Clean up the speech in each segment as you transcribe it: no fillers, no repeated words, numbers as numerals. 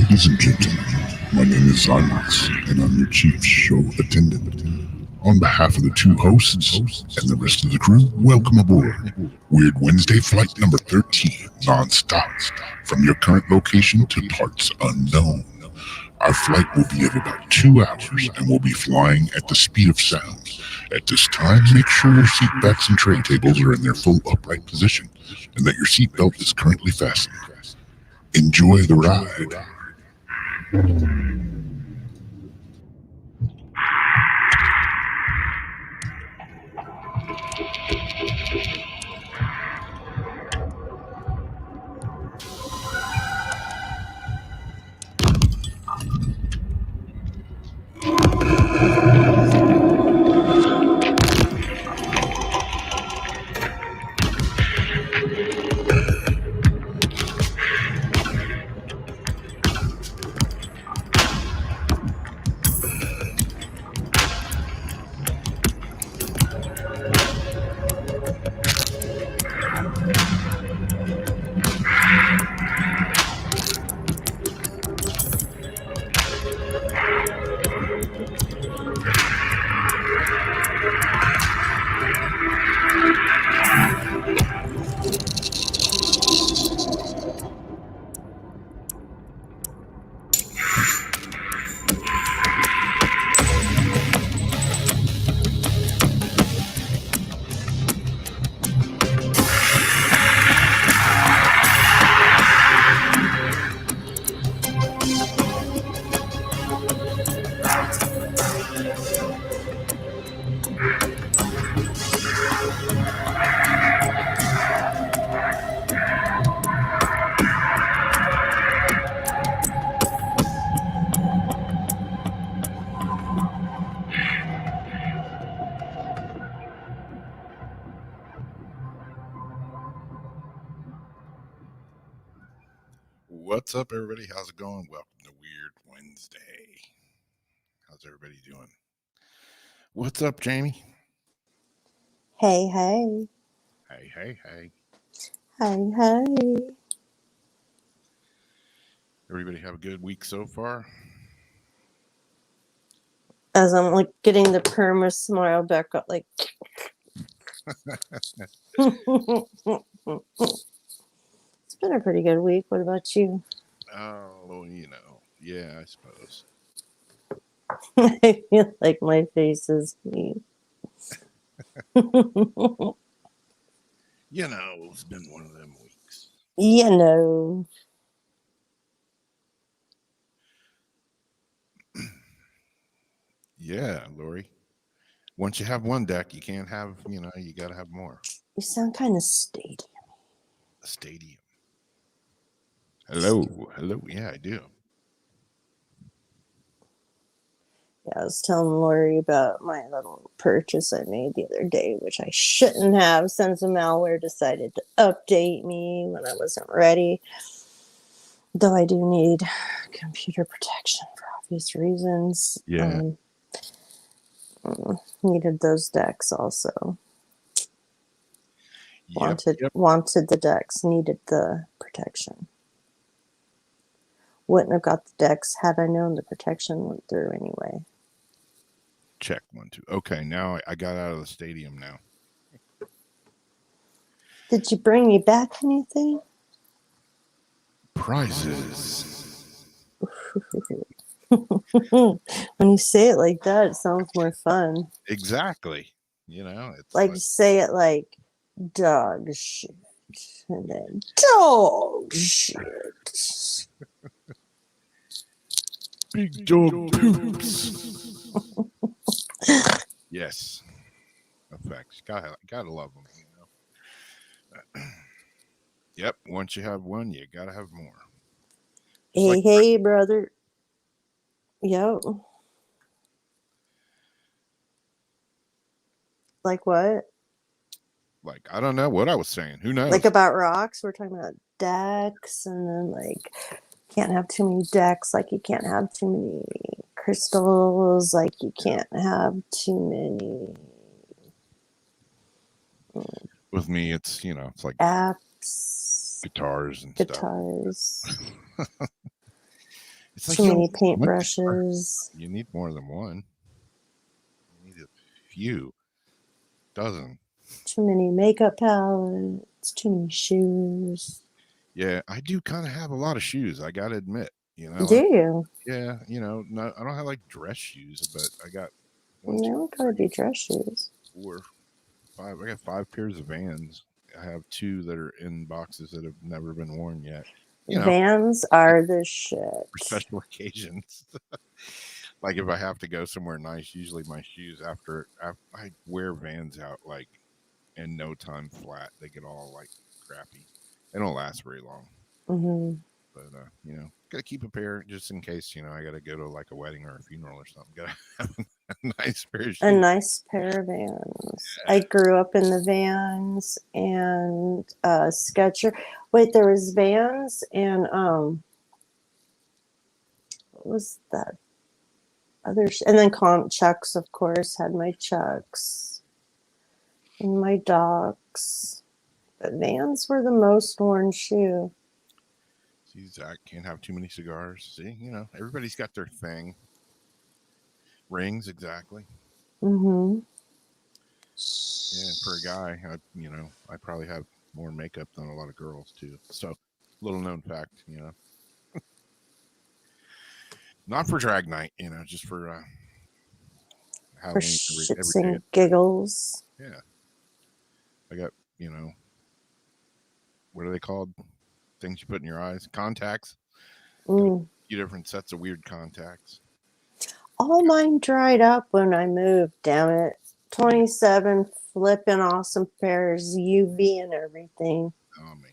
Ladies and gentlemen, my name is Zymax, and I'm your chief show attendant. On behalf of the two hosts and the rest of the crew, welcome aboard Weird Wednesday Flight number 13, non-stop, from your current location to parts unknown. Our flight will be at about 2 hours, and we'll be flying at the speed of sound. At this time, make sure your seat backs and tray tables are in their full upright position, and that your seatbelt is currently fastened. Enjoy the ride. What's up, everybody? How's it going? Welcome to Weird Wednesday. How's everybody doing? What's up, Jamie? Hey, hey. Hey, hey, hey. Hey, hey. Everybody have a good week so far? As I'm like getting the perma smile back up, like. It's been a pretty good week. What about you? Oh, yeah, I suppose. I feel like my face is me. It's been one of them weeks. You know. Yeah, Lori. Once you have one deck, you can't have, you got to have more. You sound kind of stadium. A stadium. Hello. Yeah, I do. Yeah, I was telling Lori about my little purchase I made the other day, which I shouldn't have since the malware decided to update me when I wasn't ready. Though I do need computer protection for obvious reasons. Yeah. Needed those decks also. Yep. Wanted the decks, needed the protection. Wouldn't have got the decks had I known the protection went through anyway. Check 1, 2. Okay, now I got out of the stadium now. Did you bring me back anything? Prizes. When you say it like that, it sounds more fun. Exactly. It's like say it like dog shit. And then dog shit. Big dog poops. Yes. Effects. Gotta love them. Yep. Once you have one, you gotta have more. Hey, brother. Yo. Like what? Like, I don't know what I was saying. Who knows? Like about rocks? We're talking about decks, and then like can't have too many decks, like you can't have too many crystals, like you can't have too many. With me, it's it's like apps, guitars and stuff. It's like Too you many don't need one cigar. paintbrushes. You need more than one. You need a few, dozen. Too many makeup palettes. Too many shoes. Yeah, I do kind of have a lot of shoes. I gotta admit. Do you? Yeah, no, I don't have like dress shoes, but I got They one, two, don't gotta be dress shoes. 4, 5. I got 5 pairs of Vans. I have 2 that are in boxes that have never been worn yet. Vans are the shit. For special occasions. Like if I have to go somewhere nice, usually my shoes after I wear Vans out like in no time flat. They get all like crappy. They don't last very long. Hmm. But gotta keep a pair just in case. I gotta go to like a wedding or a funeral or something. Gotta have a nice pair of shoes. A nice pair of Vans. I grew up in the Vans and Skechers. Wait, there was Vans and what was that other? And then Chucks, of course, had my Chucks and my Docs. But Vans were the most worn shoe. See, Zach can't have too many cigars. See, everybody's got their thing. Rings, exactly. Mm-hmm. Yeah, for a guy, I probably have more makeup than a lot of girls too. So, little known fact, not for drag night, just for Halloween For shits every day. and giggles. Yeah, I got what are they called? Things you put in your eyes, contacts. Mm. A few different sets of weird contacts. All mine dried up when I moved. Damn it, 27 flipping awesome pairs, UV and everything. Oh man.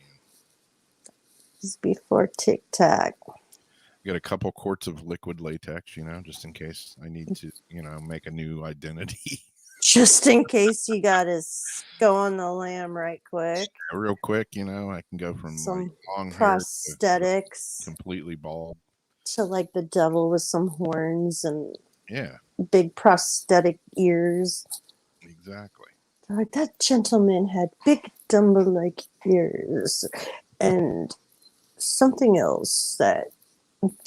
This is before TikTok. Got a couple quarts of liquid latex, just in case I need to, make a new identity. Just in case you got to go on the lam right quick. Real quick, I can go from Some like long prosthetics hair to completely bald. To like the devil with some horns and big prosthetic ears. Exactly. They're like, that gentleman had big Dumbo-like ears and something else that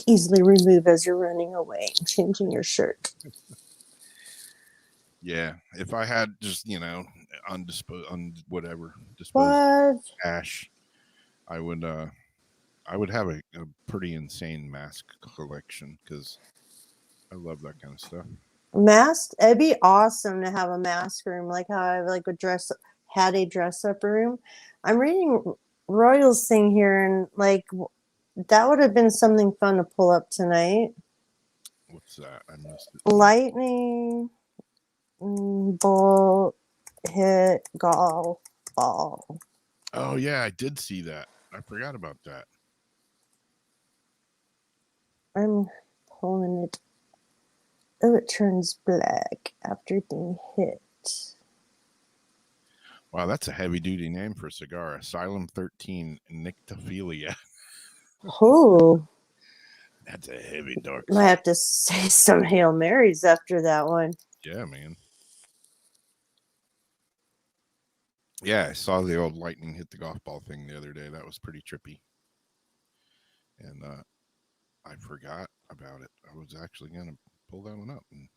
easily remove as you're running away and changing your shirt. Yeah, if I had just disposed cash, I would have a pretty insane mask collection because I love that kind of stuff. Mask? It'd be awesome to have a mask room, like how I had a dress up room. I'm reading Royal's thing here, and like that would have been something fun to pull up tonight. What's that? I missed it. Lightning bolt hit golf ball. Oh yeah, I did see that. I forgot about that. I'm pulling it. Oh, it turns black after being hit. Wow, that's a heavy duty name for a cigar. Asylum 13 Nyctophilia. Oh. That's a heavy dark. Might have to say some Hail Marys after that one. Yeah, man. Yeah, I saw the old lightning hit the golf ball thing the other day. That was pretty trippy. And I forgot about it. I was actually going to pull that one up. And,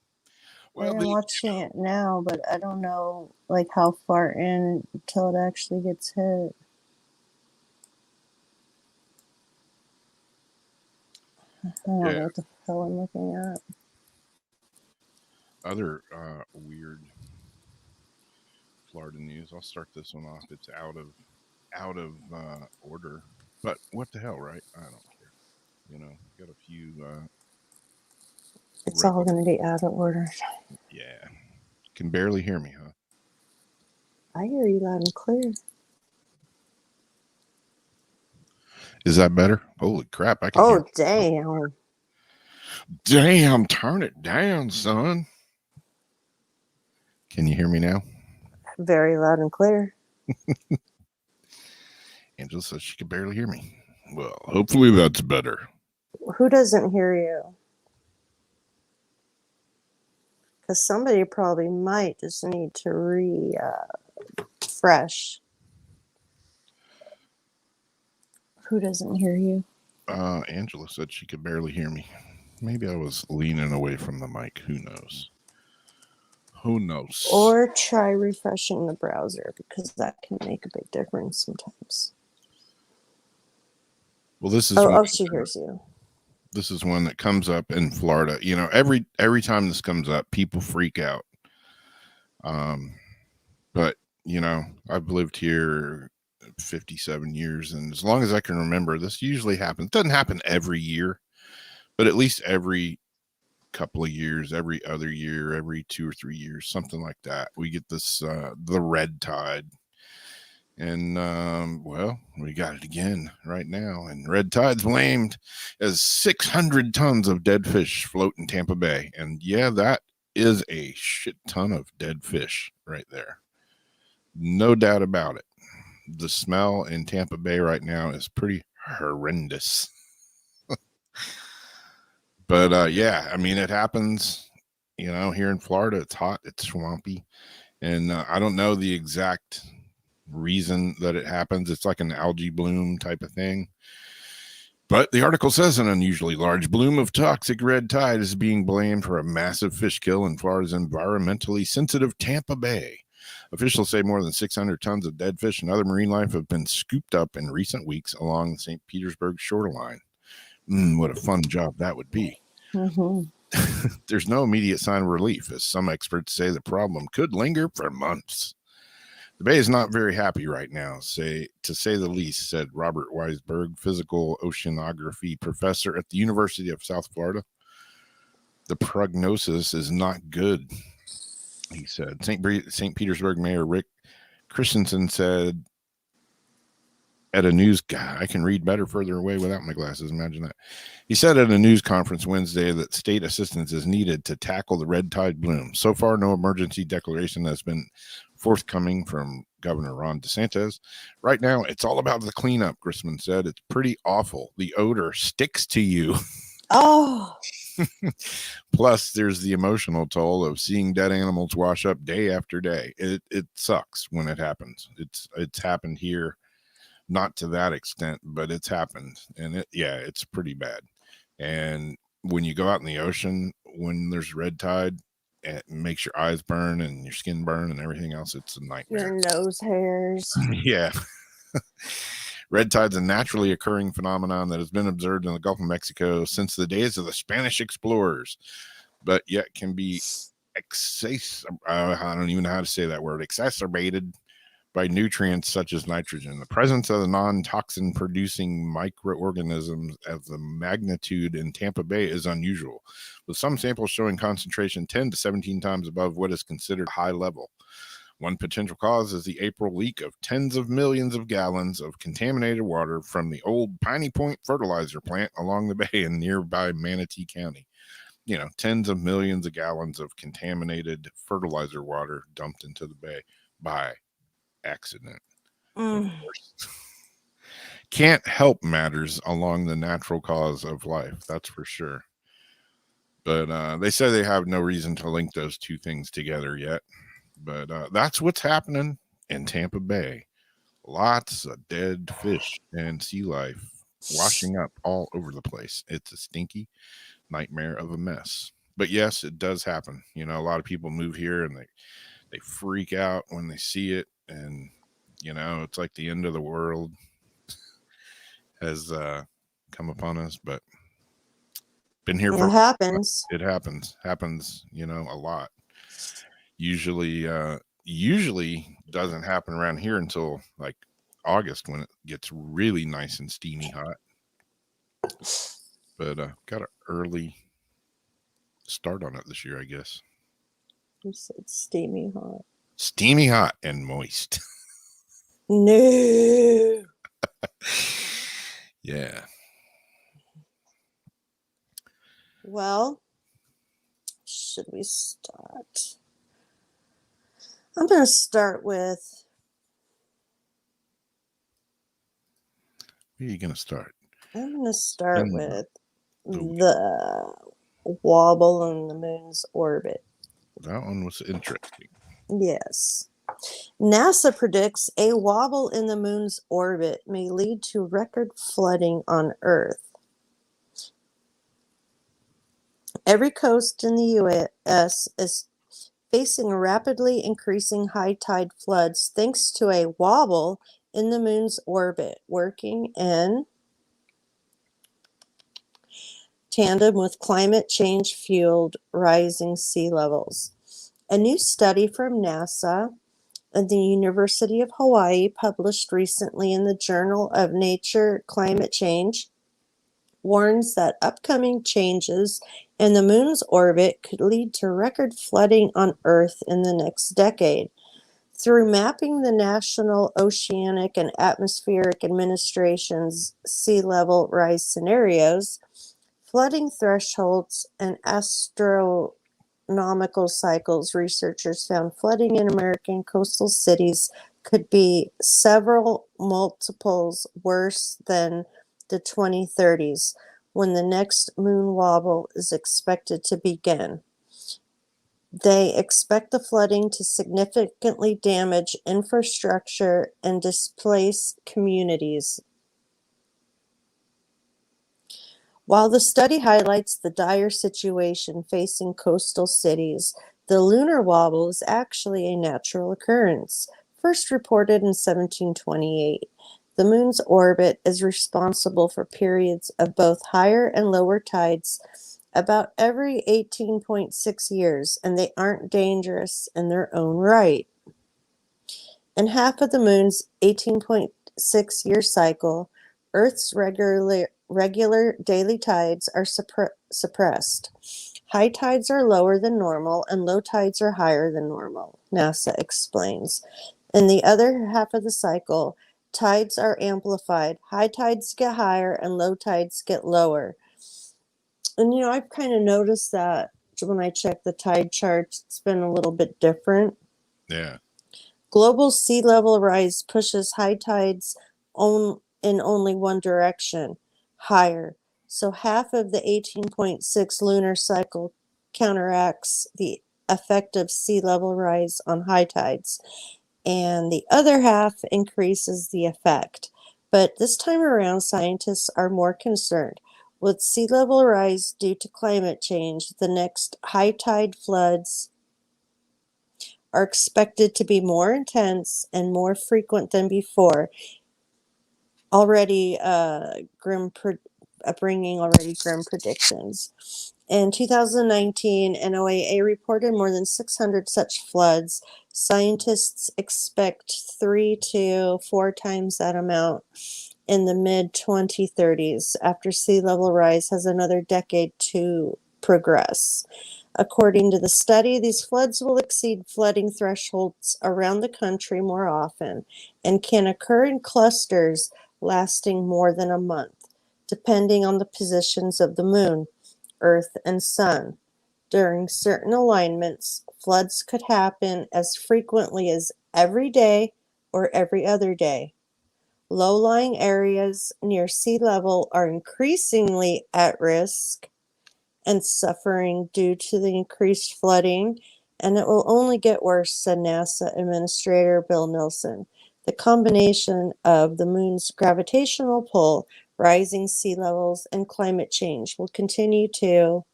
I'm watching it now, but I don't know like how far in until it actually gets hit. I don't know what the hell I'm looking at. Other weird Florida news. I'll start this one off. It's out of order, but what the hell, right? I don't care. Got a few. It's all going to be out of order. Yeah, can barely hear me, huh? I hear you loud and clear. Is that better? Holy crap! I can. Oh damn! Damn! Turn it down, son. Can you hear me now? Very loud and clear. Angela says she can barely hear me. Well, hopefully that's better. Who doesn't hear you? Because somebody probably might just need to refresh. Who doesn't hear you? Angela said she could barely hear me. Maybe I was leaning away from the mic. Who knows? Who knows? Or try refreshing the browser, because that can make a big difference sometimes. Well, this is Oh, she hears you. This is one that comes up in Florida. You know, every time this comes up, people freak out. But you know, I've lived here 57 years, and as long as I can remember, this usually happens. It doesn't happen every year, but at least every couple of years, every other year, every 2 or 3 years, something like that. We get this the red tide. And well, we got it again right now. And red tide's blamed as 600 tons of dead fish float in Tampa Bay. And yeah, that is a shit ton of dead fish right there. No doubt about it. The smell in Tampa Bay right now is pretty horrendous. But yeah, I mean, it happens, you know, here in Florida. It's hot, it's swampy. And I don't know the exact reason that it happens. It's like an algae bloom type of thing. But the article says an unusually large bloom of toxic red tide is being blamed for a massive fish kill in Florida's environmentally sensitive Tampa Bay. Officials say more than 600 tons of dead fish and other marine life have been scooped up in recent weeks along the St. Petersburg shoreline. What a fun job that would be. Mm-hmm. There's no immediate sign of relief, as some experts say the problem could linger for months. The Bay is not very happy right now, to say the least, said Robert Weisberg, physical oceanography professor at the University of South Florida. The prognosis is not good, he said. St. Petersburg Mayor Rick Christensen said at a news... God, I can read better further away without my glasses. Imagine that. He said at a news conference Wednesday that state assistance is needed to tackle the red tide bloom. So far, no emergency declaration has been forthcoming from Governor Ron DeSantis. Right now, it's all about the cleanup, Grisman said. It's pretty awful. The odor sticks to you. Oh. Plus, there's the emotional toll of seeing dead animals wash up day after day. It sucks when it happens. It's happened here. Not to that extent, but it's happened. And it's pretty bad. And when you go out in the ocean, when there's red tide, it makes your eyes burn and your skin burn and everything else. It's a nightmare. Your nose hairs. Yeah. Red tide's a naturally occurring phenomenon that has been observed in the Gulf of Mexico since the days of the Spanish explorers, but yet can be I don't even know how to say that word, exacerbated by nutrients such as nitrogen. The presence of the non-toxin producing microorganisms of the magnitude in Tampa Bay is unusual, with some samples showing concentration 10 to 17 times above what is considered high level. One potential cause is the April leak of tens of millions of gallons of contaminated water from the old Piney Point fertilizer plant along the bay in nearby Manatee County. You know, tens of millions of gallons of contaminated fertilizer water dumped into the bay by accident. Can't help matters along the natural cause of life, that's for sure. But they say they have no reason to link those two things together yet. But that's what's happening in Tampa Bay. Lots of dead fish and sea life washing up all over the place. It's a stinky nightmare of a mess. But yes, it does happen. You know, a lot of people move here and they freak out when they see it. And, you know, it's like the end of the world has come upon us. But been here for... It happens. It happens, you know, a lot. Usually doesn't happen around here until like August, when it gets really nice and steamy hot. But got an early start on it this year, I guess. You said steamy hot. Steamy hot and moist. No. Yeah. Well, should we start? I'm going to start with... Where are you going to start? I'm going to start And with the wobble in the moon's orbit. That one was interesting. Yes. NASA predicts a wobble in the moon's orbit may lead to record flooding on Earth. Every coast in the U.S. is facing rapidly increasing high tide floods thanks to a wobble in the moon's orbit, working in tandem with climate change fueled rising sea levels. A new study from NASA and the University of Hawaii, published recently in the Journal of Nature Climate Change, warns that upcoming changes in the moon's orbit could lead to record flooding on Earth in the next decade. Through mapping the National Oceanic and Atmospheric Administration's sea level rise scenarios, flooding thresholds, and astronomical cycles, researchers found flooding in American coastal cities could be several multiples worse than the 2030s, when the next moon wobble is expected to begin. They expect the flooding to significantly damage infrastructure and displace communities. While the study highlights the dire situation facing coastal cities, the lunar wobble is actually a natural occurrence, first reported in 1728. The moon's orbit is responsible for periods of both higher and lower tides about every 18.6 years, and they aren't dangerous in their own right. In half of the moon's 18.6-year cycle, Earth's regular daily tides are suppressed. High tides are lower than normal, and low tides are higher than normal, NASA explains. In the other half of the cycle, tides are amplified. High tides get higher, and low tides get lower. And I've kind of noticed that when I check the tide charts, it's been a little bit different. Yeah. Global sea level rise pushes high tides in only one direction, higher. So half of the 18.6 lunar cycle counteracts the effect of sea level rise on high tides, and the other half increases the effect. But this time around, scientists are more concerned. With sea level rise due to climate change, the next high tide floods are expected to be more intense and more frequent than before, already bringing grim predictions. In 2019, NOAA reported more than 600 such floods. Scientists expect 3 to 4 times that amount in the mid-2030s, after sea level rise has another decade to progress. According to the study, these floods will exceed flooding thresholds around the country more often and can occur in clusters lasting more than a month, depending on the positions of the moon, Earth, and Sun. During certain alignments, floods could happen as frequently as every day or every other day. Low-lying areas near sea level are increasingly at risk and suffering due to the increased flooding, and it will only get worse, said NASA Administrator Bill Nelson. The combination of the moon's gravitational pull, rising sea levels, and climate change will continue to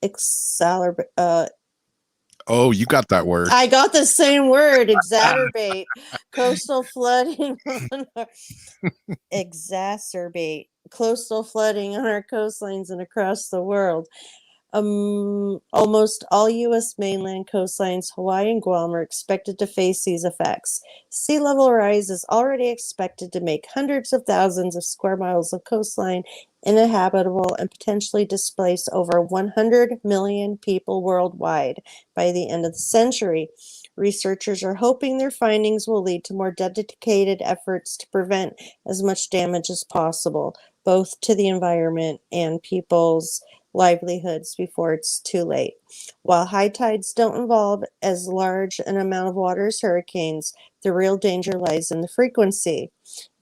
accelerate. Oh, you got that word. I got the same word, exacerbate coastal flooding exacerbate coastal flooding on our coastlines and across the world. Almost all U.S. mainland coastlines, Hawaii and Guam, are expected to face these effects. Sea level rise is already expected to make hundreds of thousands of square miles of coastline uninhabitable and potentially displace over 100 million people worldwide by the end of the century. Researchers are hoping their findings will lead to more dedicated efforts to prevent as much damage as possible, both to the environment and people's livelihoods before it's too late. While high tides don't involve as large an amount of water as hurricanes, the real danger lies in the frequency.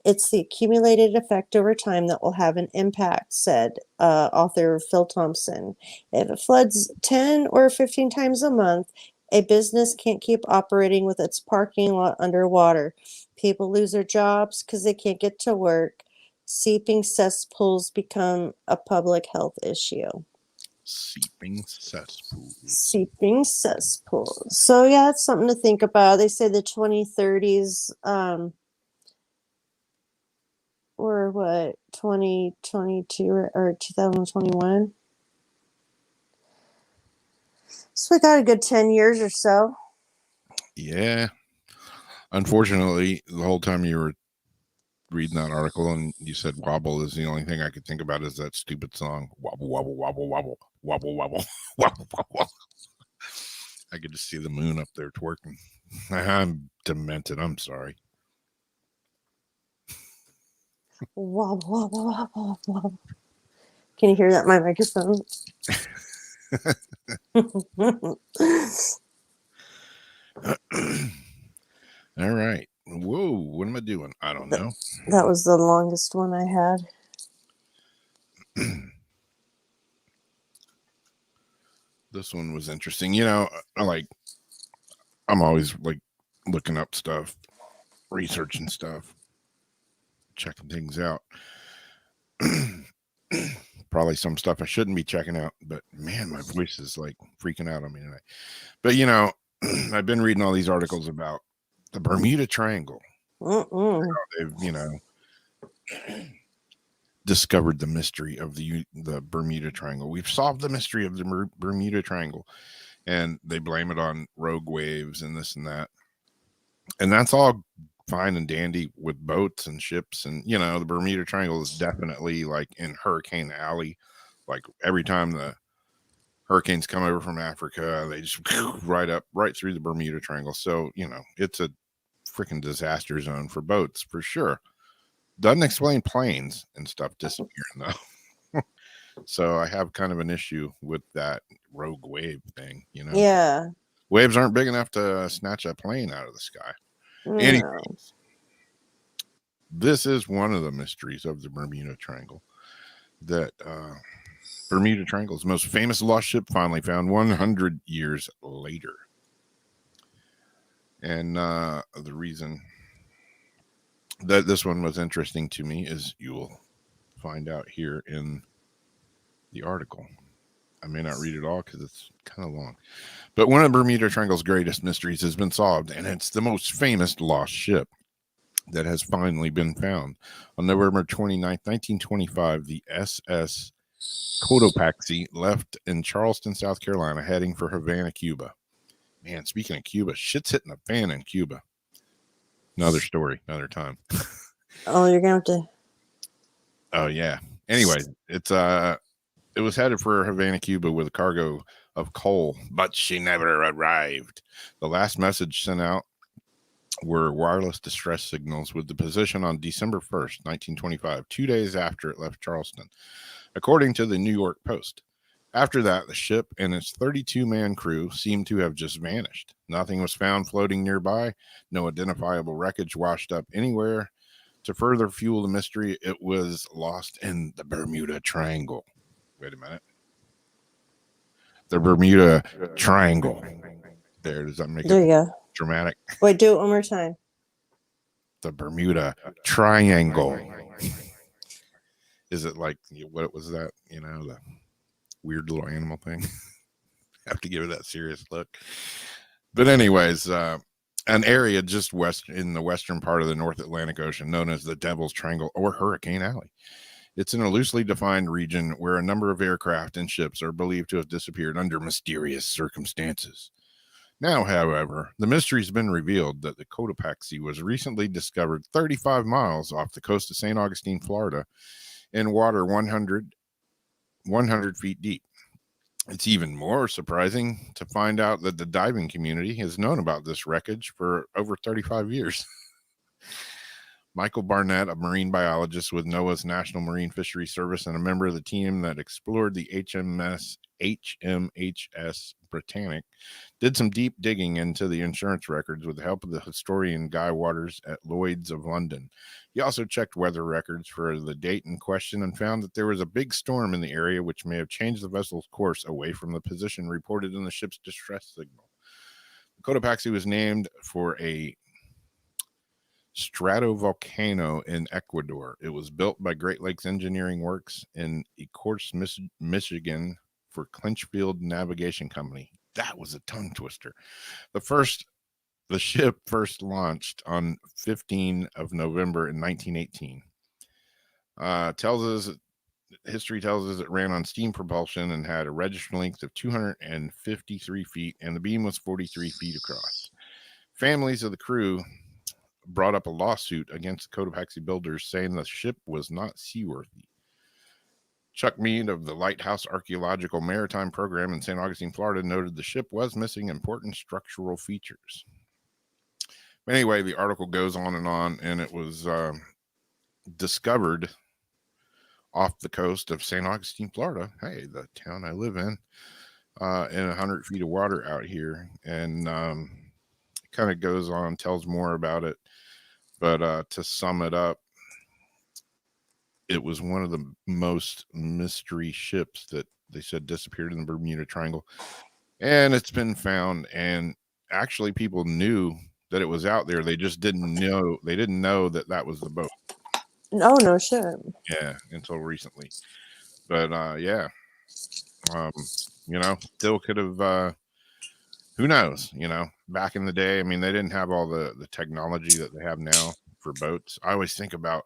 It's the accumulated effect over time that will have an impact, said author Phil Thompson. If it floods 10 or 15 times a month, a business can't keep operating with its parking lot underwater. People lose their jobs because they can't get to work. Seeping cesspools become a public health issue. Seeping cesspools. Seeping cesspools. So yeah, it's something to think about. They say the 2030s, or what, 2022 or 2021. So we got a good 10 years or so. Yeah. Unfortunately, the whole time you were reading that article and you said wobble is the only thing I could think about is that stupid song. Wobble, wobble, wobble, wobble, wobble, wobble, wobble, wobble. I could just see the moon up there twerking. I'm demented. I'm sorry. Wobble, wobble, wobble, wobble. Can you hear that in my microphone? All right. Whoa, what am I doing? I don't know. That was the longest one I had. This one was interesting. You know, I'm always like looking up stuff, researching stuff, checking things out. Probably some stuff I shouldn't be checking out, but man, my voice is like freaking out on me tonight. But you know, I've been reading all these articles about the Bermuda Triangle. They've, you know, discovered the mystery of the Bermuda Triangle. We've solved the mystery of the Bermuda Triangle, and they blame it on rogue waves and this and that. And that's all fine and dandy with boats and ships, and you know, the Bermuda Triangle is definitely like in Hurricane Alley. Like every time the hurricanes come over from Africa, they just right through the Bermuda Triangle. So, you know, it's a freaking disaster zone for boats for sure. Doesn't explain planes and stuff disappearing though. So I have kind of an issue with that rogue wave thing, you know. Yeah. Waves aren't big enough to snatch a plane out of the sky. No. Anyways, this is one of the mysteries of the Bermuda Triangle. That Bermuda Triangle's most famous lost ship finally found 100 years later. And the reason that this one was interesting to me is you will find out here in the article. I may not read it all because it's kind of long. But one of the Bermuda Triangle's greatest mysteries has been solved, and it's the most famous lost ship that has finally been found. On November 29th, 1925, the SS Cotopaxi left in Charleston, South Carolina, heading for Havana, Cuba. Man, speaking of Cuba, shit's hitting the fan in Cuba. Another story, another time. Oh, you're gonna have to. Oh yeah. Anyway, it was headed for Havana, Cuba, with a cargo of coal, but she never arrived. The last message sent out were wireless distress signals with the position on December 1st, 1925, 2 days after it left Charleston, according to the New York Post. After that, the ship and its 32-man crew seemed to have just vanished. Nothing was found floating nearby, no identifiable wreckage washed up anywhere. To further fuel the mystery, it was lost in the Bermuda Triangle. Wait a minute. The Bermuda Triangle. There, does that make There it you go. dramatic? Wait, do it one more time. The Bermuda Triangle. Is it like, what was that? You know, the weird little animal thing? Have to give it that serious look. But anyways, an area just in the western part of the North Atlantic Ocean known as the Devil's Triangle or Hurricane Alley. It's in a loosely defined region where a number of aircraft and ships are believed to have disappeared under mysterious circumstances. Now, however, the mystery's been revealed that the Cotopaxi was recently discovered 35 miles off the coast of St. Augustine, Florida, in water 100 feet deep. It's even more surprising to find out that the diving community has known about this wreckage for over 35 years. Michael Barnett, a marine biologist with NOAA's National Marine Fisheries Service and a member of the team that explored the HMHS Britannic, did some deep digging into the insurance records with the help of the historian Guy Waters at Lloyd's of London. He also checked weather records for the date in question and found that there was a big storm in the area which may have changed the vessel's course away from the position reported in the ship's distress signal. The Cotopaxi was named for a stratovolcano in Ecuador. It was built by Great Lakes Engineering Works in Ecorse, Michigan, for Clinchfield Navigation Company. That was a tongue twister. The ship first launched on 15 of November in 1918. History tells us it ran on steam propulsion and had a registered length of 253 feet, and the beam was 43 feet across. Families of the crew brought up a lawsuit against the Cotopaxi builders, saying the ship was not seaworthy. Chuck Mead of the Lighthouse Archaeological Maritime Program in St. Augustine, Florida, noted the ship was missing important structural features. But anyway, the article goes on, and it was discovered off the coast of St. Augustine, Florida. Hey, the town I live in 100 feet of water out here. And it kind of goes on, tells more about it. But to sum it up, it was one of the most mystery ships that they said disappeared in the Bermuda Triangle. And it's been found. And actually, people knew that it was out there. They just didn't know. They didn't know that that was the boat. No shit. Yeah, until recently. But yeah, still could have. Who knows? Back in the day, I mean, they didn't have all the technology that they have now for boats. I always think about,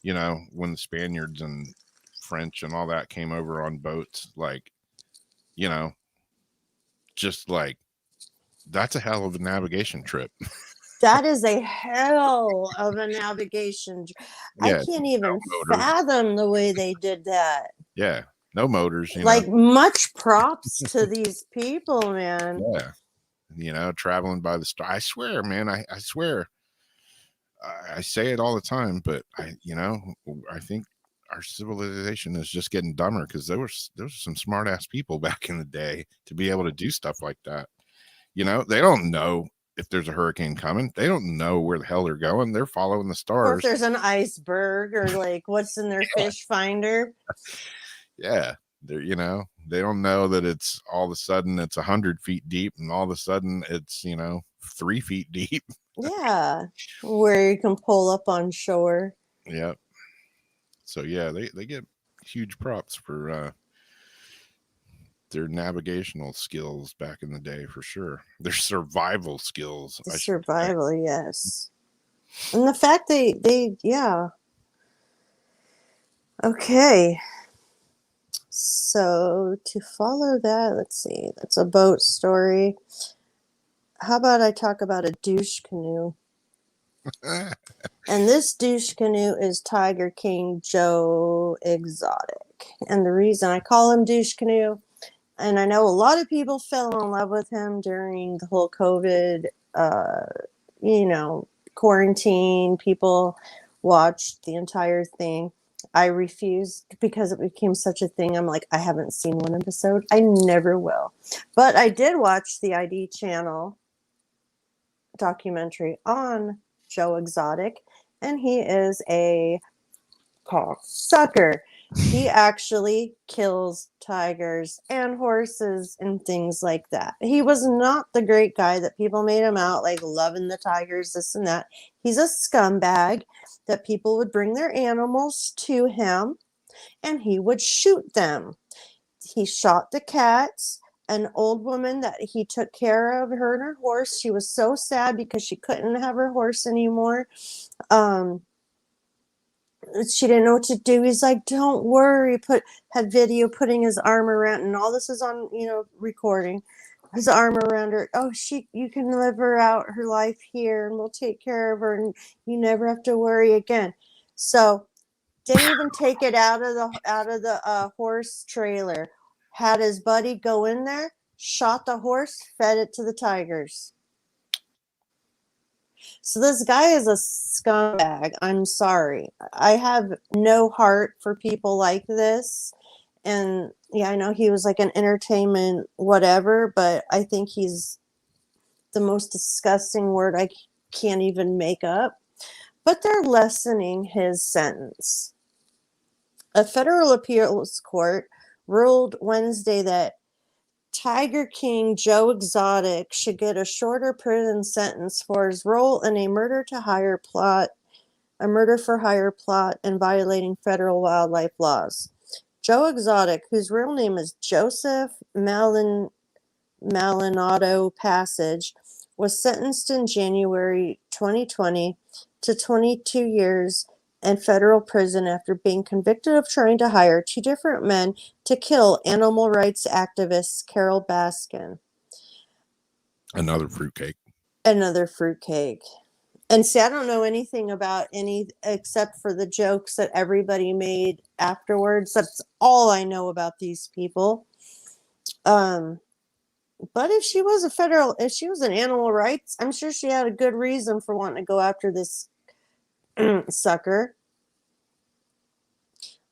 when the Spaniards and French and all that came over on boats, like, just like that's a hell of a navigation trip. That is a hell of a navigation. Yeah, I can't even fathom the way they did that. Yeah, no motors. Like, much props to these people, man. Yeah, traveling by the star. I swear, man. I swear. I say it all the time, but I think our civilization is just getting dumber, because there were some smart ass people back in the day to be able to do stuff like that. They don't know if there's a hurricane coming. They don't know where the hell they're going. They're following the stars. Or if there's an iceberg, or like what's in their fish finder. Yeah. They're, they don't know that it's all of a sudden it's 100 feet deep, and all of a sudden it's, 3 feet deep. Yeah. Where you can pull up on shore. Yep. So yeah, they get huge props for their navigational skills back in the day, for sure. Their survival skills. Survival, yes. And the fact they yeah. Okay. So to follow that, let's see. That's a boat story. How about I talk about a douche canoe? And this douche canoe is Tiger King Joe Exotic. And the reason I call him douche canoe, and I know a lot of people fell in love with him during the whole COVID, quarantine. People watched the entire thing. I refused because it became such a thing. I'm like, I haven't seen one episode. I never will. But I did watch the ID channel documentary on Joe Exotic, and he is a cocksucker. He actually kills tigers and horses and things like that. He was not the great guy that people made him out, like loving the tigers, this and that. He's a scumbag that people would bring their animals to him and he would shoot them. He shot the cats. An old woman that he took care of, her and her horse. She was so sad because she couldn't have her horse anymore. She didn't know what to do. He's like, don't worry. Had video putting his arm around, and all this is on, recording. His arm around her. Oh, you can live her out her life here, and we'll take care of her, and you never have to worry again. So, didn't even take it out of the horse trailer. Had his buddy go in there, shot the horse, fed it to the tigers. So this guy is a scumbag. I'm sorry. I have no heart for people like this. And yeah, I know he was like an entertainment whatever, but I think he's the most disgusting word I can't even make up. But they're lessening his sentence. A federal appeals court ruled Wednesday that Tiger King Joe Exotic should get a shorter prison sentence for his role in a murder for hire plot and violating federal wildlife laws. Joe Exotic, whose real name is Joseph Maldonado Passage, was sentenced in January 2020 to 22 years in federal prison after being convicted of trying to hire two different men to kill animal rights activist Carol Baskin. Another fruitcake. Another fruitcake. And see, I don't know anything about any except for the jokes that everybody made afterwards. That's all I know about these people. But if she was if she was an animal rights, I'm sure she had a good reason for wanting to go after this sucker.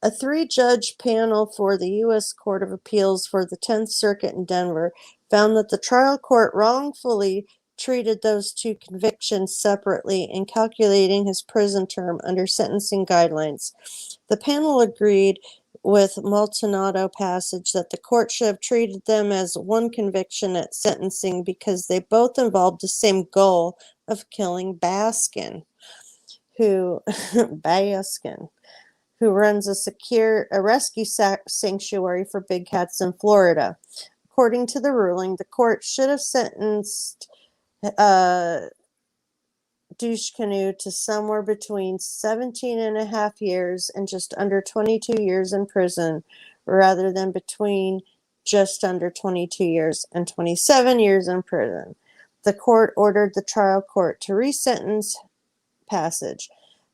A 3-judge panel for the U.S. Court of Appeals for the 10th Circuit in Denver found that the trial court wrongfully treated those two convictions separately in calculating his prison term under sentencing guidelines. The panel agreed with Maldonado Passage that the court should have treated them as one conviction at sentencing because they both involved the same goal of killing Baskin, who runs a rescue sanctuary for big cats in Florida. According to the ruling, the court should have sentenced Dushkanu to somewhere between 17 and a half years and just under 22 years in prison, rather than between just under 22 years and 27 years in prison. The court ordered the trial court to resentence Passage.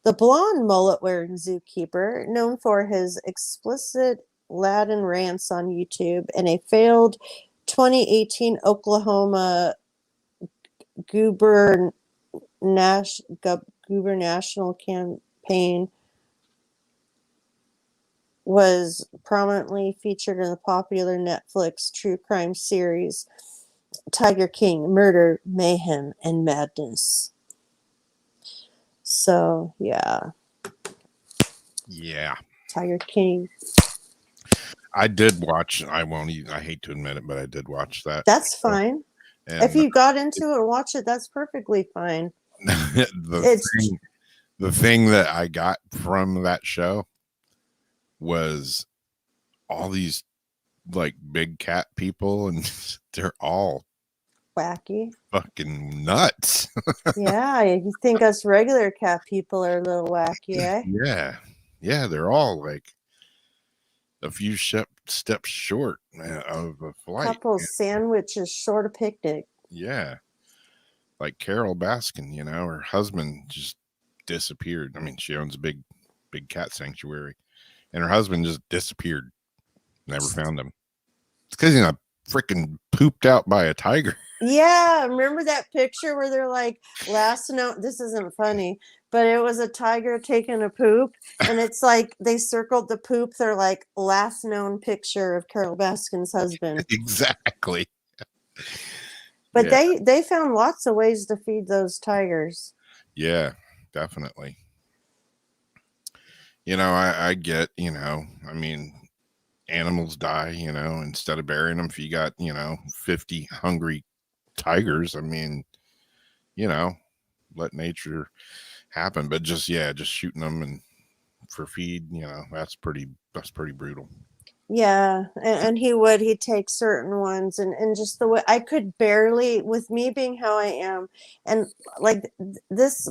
The blonde mullet-wearing zookeeper, known for his explicit Latin rants on YouTube and a failed 2018 Oklahoma gubernatorial campaign, was prominently featured in the popular Netflix true crime series Tiger King: Murder, Mayhem, and Madness. So, yeah. Yeah. Tiger King. I did watch, I hate to admit it, but I did watch that. That's fine. And If you got into it and watch it, that's perfectly fine. the thing that I got from that show was all these like big cat people, and they're all wacky, fucking nuts. Yeah, you think us regular cat people are a little wacky, eh? Yeah, they're all like a few steps short of a flight. Couple sandwiches short of picnic. Yeah, like Carol Baskin, her husband just disappeared. I mean, she owns a big cat sanctuary, and her husband just disappeared. Never found him. It's because he got freaking pooped out by a tiger. Yeah, remember that picture where they're like, last known, this isn't funny, but it was a tiger taking a poop, and it's like they circled the poop. They're like, last known picture of Carol Baskin's husband. Exactly. But yeah. they found lots of ways to feed those tigers. Yeah, definitely. I get, I mean, animals die, instead of burying them, if you got, 50 hungry tigers, I mean, let nature happen. But just shooting them and for feed, that's pretty brutal. Yeah, and he'd take certain ones, and just the way I could barely, with me being how I am, and like this,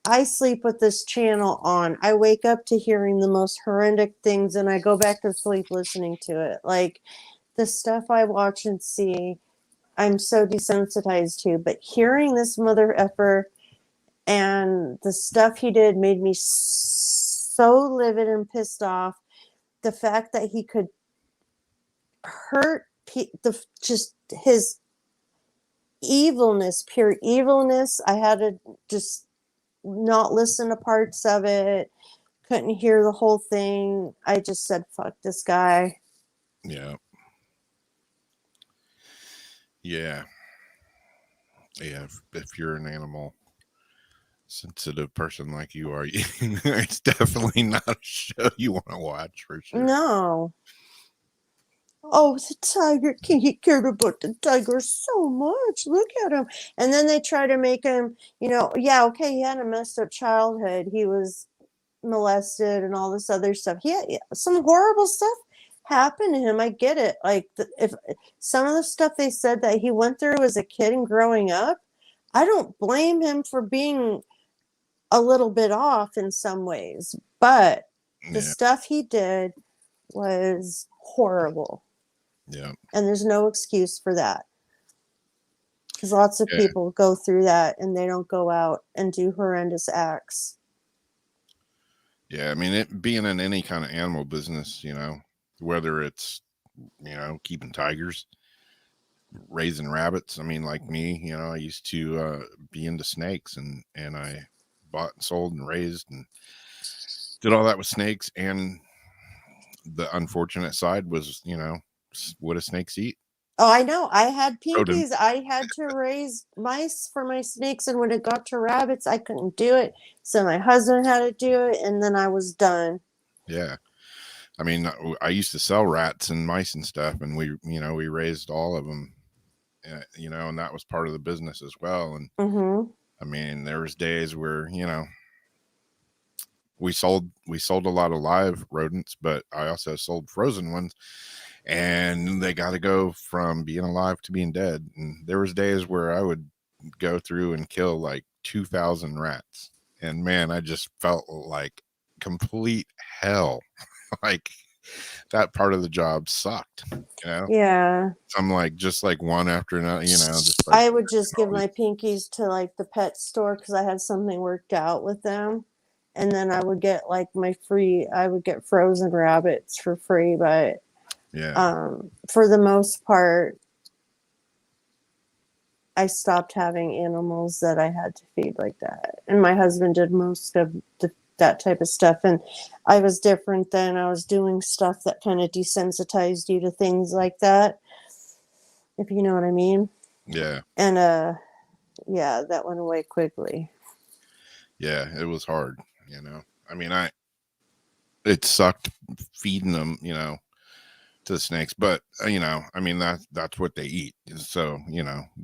I sleep with this channel on. I wake up to hearing the most horrific things, and I go back to sleep listening to it. Like the stuff I watch and see, I'm so desensitized to. But hearing this mother effer and the stuff he did made me so livid and pissed off. The fact that he could hurt just his evilness, pure evilness. I had to just not listen to parts of it. Couldn't hear the whole thing. I just said, fuck this guy. Yeah. If you're an animal sensitive person like you are, it's definitely not a show you want to watch for sure. No. Oh, the Tiger King, he cared about the tiger so much. Look at him. And then they try to make him, he had a messed up childhood. He was molested and all this other stuff. He had some horrible stuff happened to him. I get it. Like, if some of the stuff they said that he went through as a kid and growing up, I don't blame him for being a little bit off in some ways. But the Yeah. stuff he did was horrible. Yeah. And there's no excuse for that. Because lots of Yeah. people go through that and they don't go out and do horrendous acts. Yeah. I mean, it being in any kind of animal business, whether it's, keeping tigers, raising rabbits. I mean, like me, I used to be into snakes and I bought and sold and raised and did all that with snakes. And the unfortunate side was, what do snakes eat? Oh, I know. I had Rodents. pinkies. I had to raise mice for my snakes, and when it got to rabbits, I couldn't do it. So my husband had to do it, and then I was done. Yeah. I mean, I used to sell rats and mice and stuff, and we raised all of them, and that was part of the business as well. And I mean, there was days where, we sold a lot of live rodents, but I also sold frozen ones, and they got to go from being alive to being dead. And there was days where I would go through and kill like 2,000 rats, and man, I just felt like complete hell. Like that part of the job sucked, Yeah. So I'm like, just like one after another, just like, I would just give my pinkies to like the pet store because I had something worked out with them. And then I would get like I would get frozen rabbits for free. But yeah. for the most part, I stopped having animals that I had to feed like that. And my husband did most of that type of stuff. And I was different then. I was doing stuff that kind of desensitized you to things like that, if you know what I mean. Yeah. And yeah, that went away quickly. Yeah, it was hard, I mean, it sucked feeding them, to the snakes, but I mean, that's what they eat. So,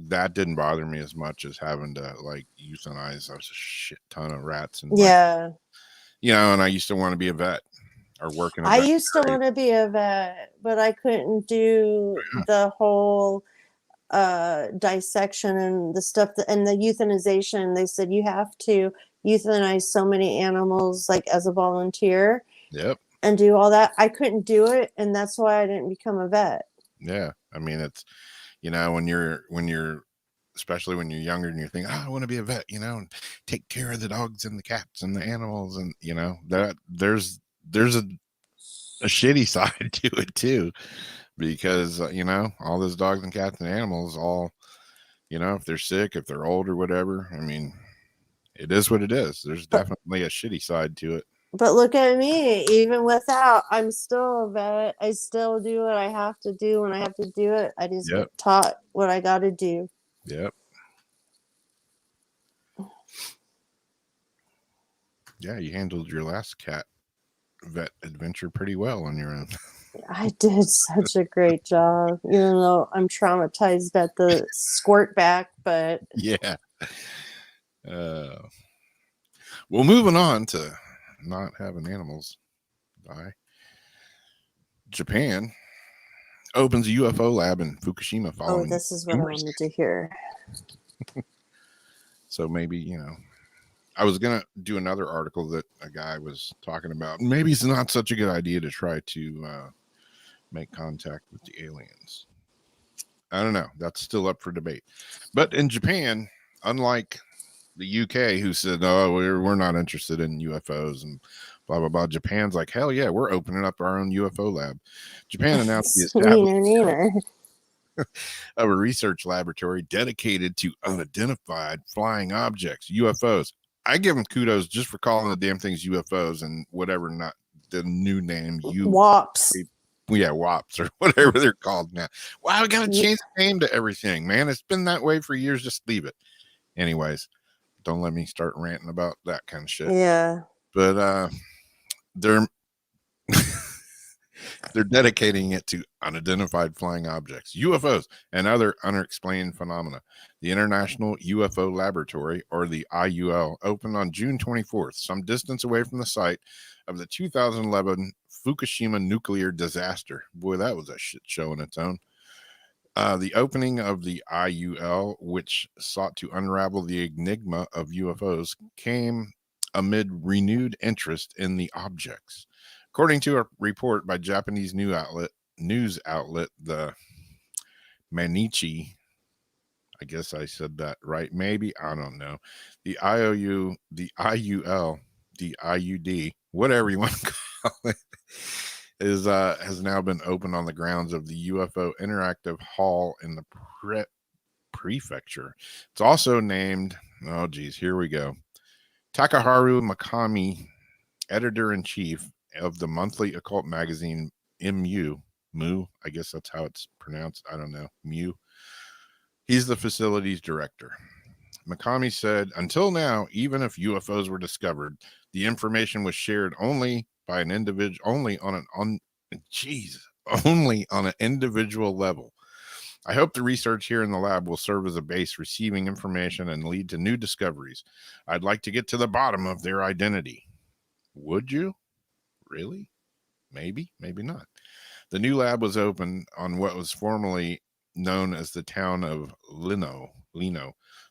that didn't bother me as much as having to like euthanize a shit ton of rats. And yeah. and I used to want to be a vet or work in a I vet. used to want to be a vet, but I couldn't do the whole dissection and the stuff and the euthanization. They said you have to euthanize so many animals like as a volunteer. Yep. And do all that. I couldn't do it, and that's why I didn't become a vet. Yeah. I mean, it's when you're especially when you're younger and you're thinking, I want to be a vet, and take care of the dogs and the cats and the animals, and that there's a shitty side to it too, because all those dogs and cats and animals all, if they're sick, if they're old or whatever, I mean, it is what it is. There's definitely a shitty side to it. But look at me, even without, I'm still a vet. I still do what I have to do when I have to do it. I just get taught what I got to do. Yep. Yeah, you handled your last cat vet adventure pretty well on your own. I did such a great job, even though I'm traumatized at the squirt back, but yeah. Well, moving on to not having animals die. Japan opens a UFO lab in Fukushima following. Oh, this is what I wanted to hear. So maybe, I was going to do another article that a guy was talking about. Maybe it's not such a good idea to try to make contact with the aliens. I don't know. That's still up for debate. But in Japan, unlike the UK, who said, "Oh, we're not interested in UFOs," and blah blah blah, Japan's like, "Hell yeah, we're opening up our own UFO lab." Japan announced the establishment of a research laboratory dedicated to unidentified flying objects, UFOs. I give them kudos just for calling the damn things UFOs and whatever, not the new name WAPs. Yeah, WAPs or whatever they're called now. Wow, we got to change the name to everything, man. It's been that way for years. Just leave it. Anyways, don't let me start ranting about that kind of shit. Yeah. But they're dedicating it to unidentified flying objects, UFOs, and other unexplained phenomena. The International UFO Laboratory, or the IUL, opened on June 24th, some distance away from the site of the 2011 Fukushima nuclear disaster. Boy, that was a shit show in its own. The opening of the IUL, which sought to unravel the enigma of UFOs, came amid renewed interest in the objects. According to a report by Japanese news outlet, the Mainichi, I guess I said that right, maybe, I don't know. The IOU, the IUL, the IUD, whatever you want to call it, has now been opened on the grounds of the UFO Interactive Hall in the prefecture. It's also named, oh geez, here we go. Takaharu Makami, editor-in-chief of the monthly occult magazine MU, I guess that's how it's pronounced. I don't know, MU. He's the facilities director. Makami said, until now, even if UFOs were discovered, the information was shared only by an individual, only on an individual level. I hope the research here in the lab will serve as a base receiving information and lead to new discoveries. I'd like to get to the bottom of their identity. Would you? Really? Maybe, maybe not. The new lab was opened on what was formerly known as the town of Lino,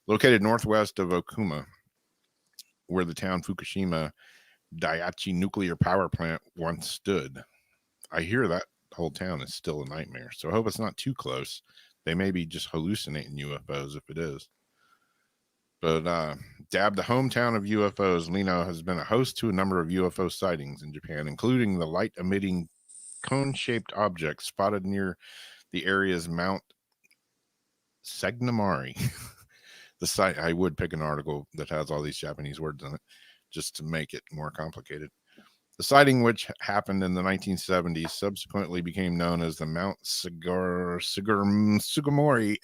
located northwest of Okuma, where the town Fukushima Daiichi nuclear power plant once stood. I hear that whole town is still a nightmare, so I hope it's not too close. They may be just hallucinating UFOs if it is. But dabbed the hometown of UFOs, Lino has been a host to a number of UFO sightings in Japan, including the light-emitting cone-shaped objects spotted near the area's Mount Sagamore. The site, I would pick an article that has all these Japanese words in it just to make it more complicated. The sighting, which happened in the 1970s, subsequently became known as the Mount Sagamore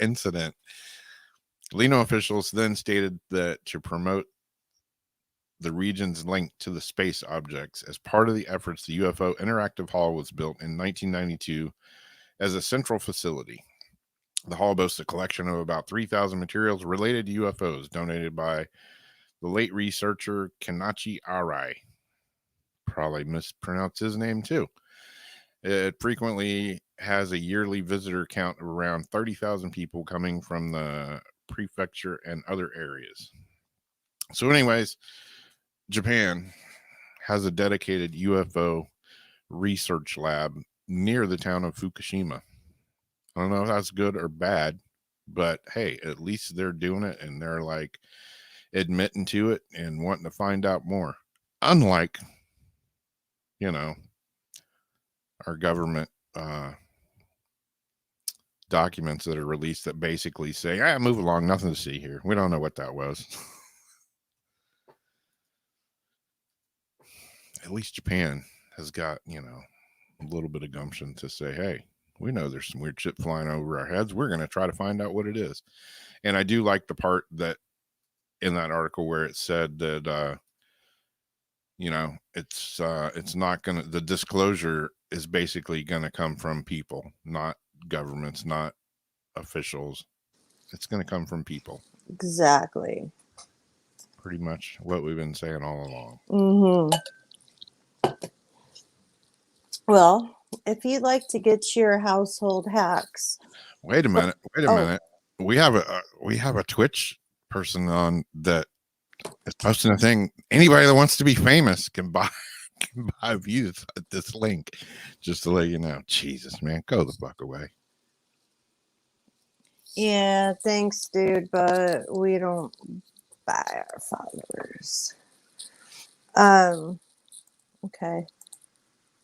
incident. Lino officials then stated that to promote the region's link to the space objects as part of the efforts, the UFO Interactive Hall was built in 1992 as a central facility. The hall boasts a collection of about 3,000 materials related to UFOs donated by the late researcher Kenichi Arai. Probably mispronounced his name too. It frequently has a yearly visitor count of around 30,000 people coming from the prefecture and other areas. So anyways, Japan has a dedicated UFO research lab near the town of Fukushima. I don't know if that's good or bad, but hey, at least they're doing it and they're like admitting to it and wanting to find out more. Unlike, our government documents that are released that basically say, move along, nothing to see here. We don't know what that was. At least Japan has got, a little bit of gumption to say, hey, we know there's some weird shit flying over our heads. We're going to try to find out what it is. And I do like the part that in that article where it said that, it's not going to, the disclosure is basically going to come from people, not governments, not officials. It's going to come from people. Exactly. Pretty much what we've been saying all along. Mm-hmm. Well, if you'd like to get your household hacks. Wait a minute. We have a Twitch person on that is posting a thing. Anybody that wants to be famous can buy views at this link. Just to let you know. Jesus, man, go the fuck away. Yeah, thanks, dude, but we don't buy our followers. Okay.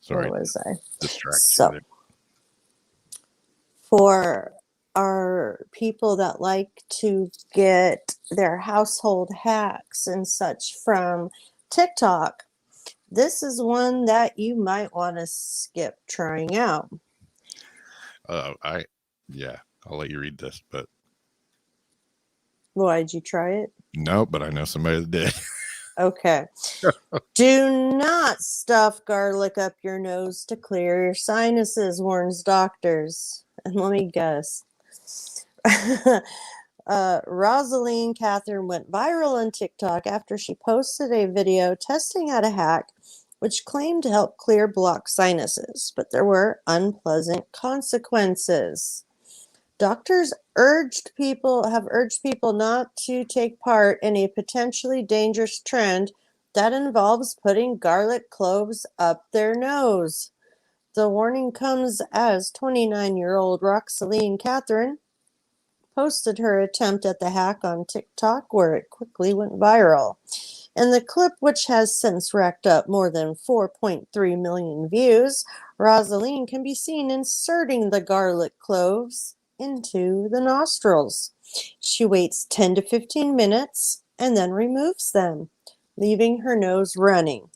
Sorry. Where was I? Distracted. So, for our people that like to get their household hacks and such from TikTok, this is one that you might want to skip trying out. I'll let you read this, but Why did you try it? No, but I know somebody that did. Okay. Do not stuff garlic up your nose to clear your sinuses, warns doctors. And let me guess. Rosaline Catherine went viral on TikTok after she posted a video testing out a hack which claimed to help clear blocked sinuses, but there were unpleasant consequences. Doctors have urged people not to take part in a potentially dangerous trend that involves putting garlic cloves up their nose. The warning comes as 29-year-old Roxaline Catherine posted her attempt at the hack on TikTok, where it quickly went viral. In the clip, which has since racked up more than 4.3 million views, Rosaline can be seen inserting the garlic cloves into the nostrils. She waits 10 to 15 minutes and then removes them, leaving her nose running.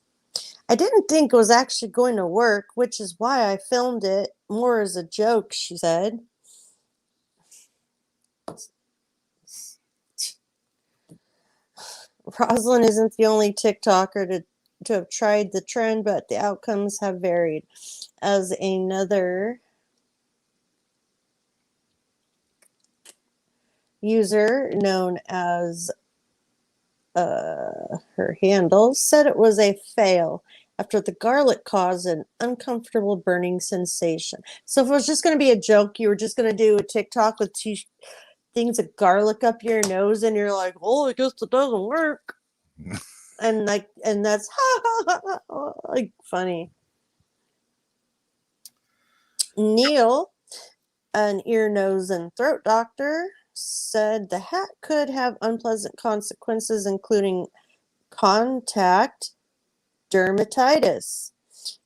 I didn't think it was actually going to work, which is why I filmed it more as a joke, she said. Rosalind isn't the only TikToker to have tried the trend, but the outcomes have varied. As another user known as her handle said it was a fail after the garlic caused an uncomfortable burning sensation. So if it was just going to be a joke, you were just going to do a TikTok with two things of garlic up your nose, and you're like, "Oh, I guess it doesn't work," and that's like funny. Neil, an ear, nose, and throat doctor, said the hack could have unpleasant consequences, including contact dermatitis.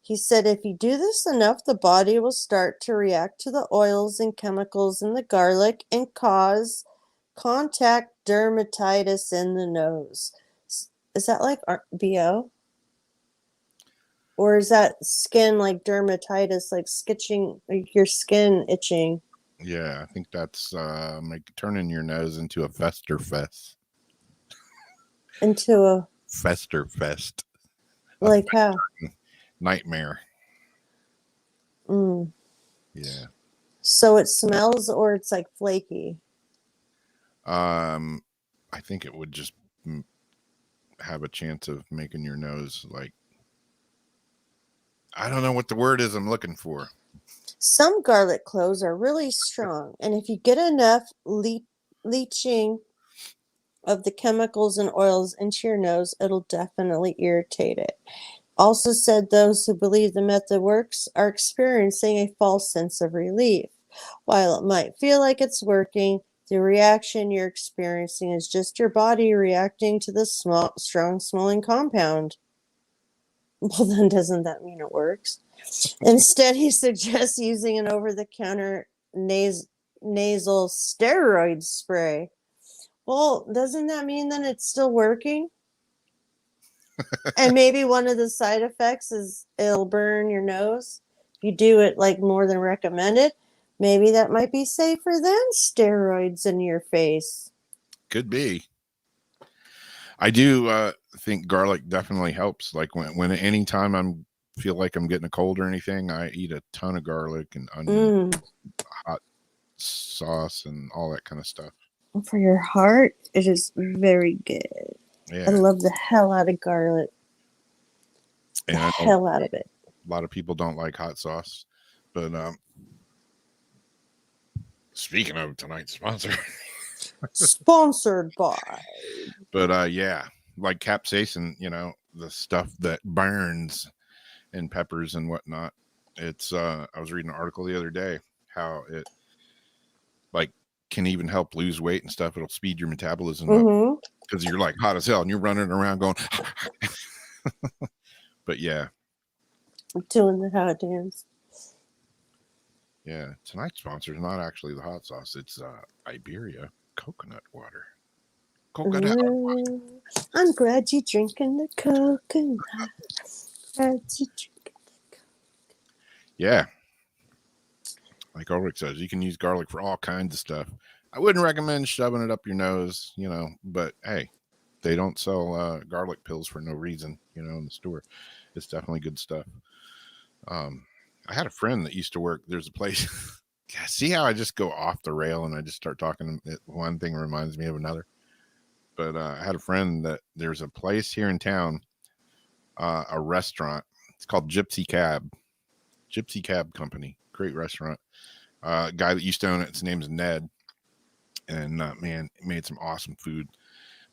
He said if you do this enough, the body will start to react to the oils and chemicals in the garlic and cause contact dermatitis in the nose. Is that like BO? Or is that skin like dermatitis, like skitching, like your skin itching? Yeah, I think that's like turning your nose into a fester fest. Into a Fester fest. like how? Nightmare. Mm. Yeah. So it smells, or it's like flaky. I think it would just have a chance of making your nose like, I don't know what the word is I'm looking for. Some garlic cloves are really strong, and if you get enough leaching of the chemicals and oils into your nose, it'll definitely irritate it. Also said those who believe the method works are experiencing a false sense of relief. While it might feel like it's working, the reaction you're experiencing is just your body reacting to the strong smelling compound. Well, then doesn't that mean it works? Instead, he suggests using an over-the-counter nasal steroid spray. Well, doesn't that mean that it's still working? And maybe one of the side effects is it'll burn your nose. If you do it like more than recommended, maybe that might be safer than steroids in your face. Could be. I do think garlic definitely helps. Like when anytime I'm feel like I'm getting a cold or anything, I eat a ton of garlic and onion, hot sauce, and all that kind of stuff. For your heart, it is very good. Yeah. I love the hell out of garlic. And the hell out of it. A lot of people don't like hot sauce, but speaking of tonight's sponsor, sponsored by. But yeah, like capsaicin, the stuff that burns and peppers and whatnot. It's I was reading an article the other day how it like can even help lose weight and stuff. It'll speed your metabolism up because you're like hot as hell and you're running around going. But yeah, doing the hot dance. Yeah, tonight's sponsor is not actually the hot sauce. It's Iberia coconut water. Coconut. I'm glad you're drinking the coconut. Glad you're drinking the coconut. Yeah. Like Ulrich says, you can use garlic for all kinds of stuff. I wouldn't recommend shoving it up your nose, but hey, they don't sell garlic pills for no reason, in the store. It's definitely good stuff. I had a friend that used to work. There's a place. See how I just go off the rail and I just start talking. One thing reminds me of another. But I had a friend that there's a place here in town a restaurant. It's called Gypsy Cab. Gypsy Cab Company. Great restaurant. Guy that used to own it, his name's Ned. And man, it made some awesome food,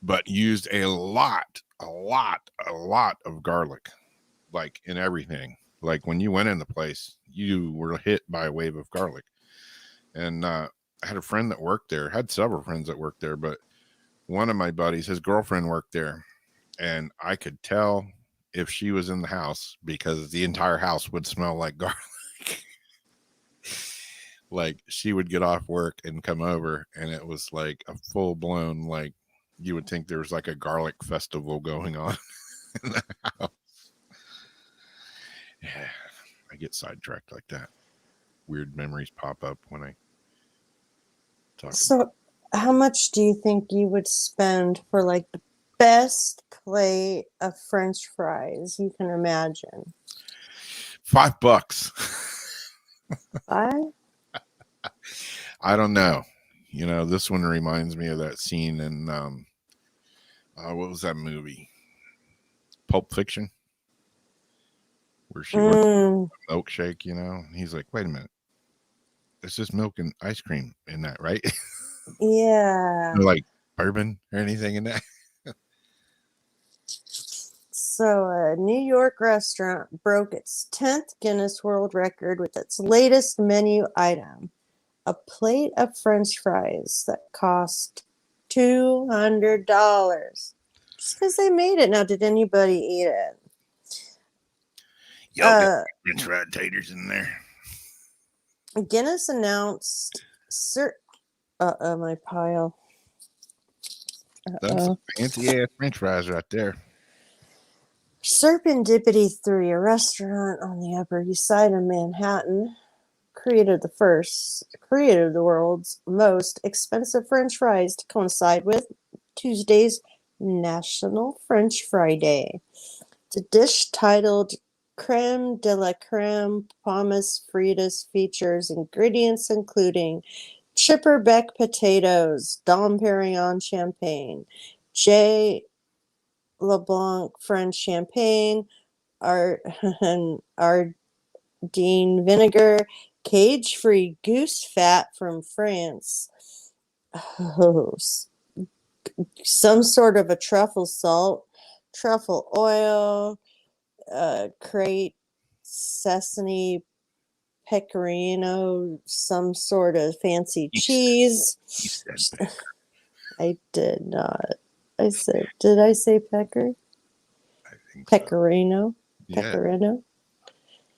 but used a lot of garlic, like in everything. Like when you went in the place, you were hit by a wave of garlic. And I had a friend that worked there, had several friends that worked there, but one of my buddies, his girlfriend worked there. And I could tell if she was in the house because the entire house would smell like garlic. Like she would get off work and come over, and it was like a full blown, like you would think there was like a garlic festival going on in the house. Yeah, I get sidetracked like that. Weird memories pop up when I talk. So, how much do you think you would spend for like the best plate of French fries you can imagine? $5. I I don't know. You know, this one reminds me of that scene in what was that movie? Pulp Fiction, where she wants a milkshake. You know, and he's like, "Wait a minute, it's just milk and ice cream in that, right?" yeah. No, like bourbon or anything in that. So, a New York restaurant broke its 10th Guinness World Record with its latest menu item, a plate of French fries that cost $200. Just because they made it. Now, did anybody eat it? Yo, French fried taters in there. Guinness announced my pile. That's some fancy ass French fries right there. Serendipity 3, a restaurant on the Upper East Side of Manhattan, created the world's most expensive French fries to coincide with Tuesday's National French Fry Day. The dish, titled Creme de la Creme Pommes Frites, features ingredients including chipperbeck potatoes, Dom Perignon champagne, J. LeBlanc French champagne, Ardenne vinegar, cage-free goose fat from France, some sort of a truffle salt, truffle oil, crate sesame pecorino, some sort of fancy cheese. I did not. Did I say pecker? I think Pecorino. So. Pecorino.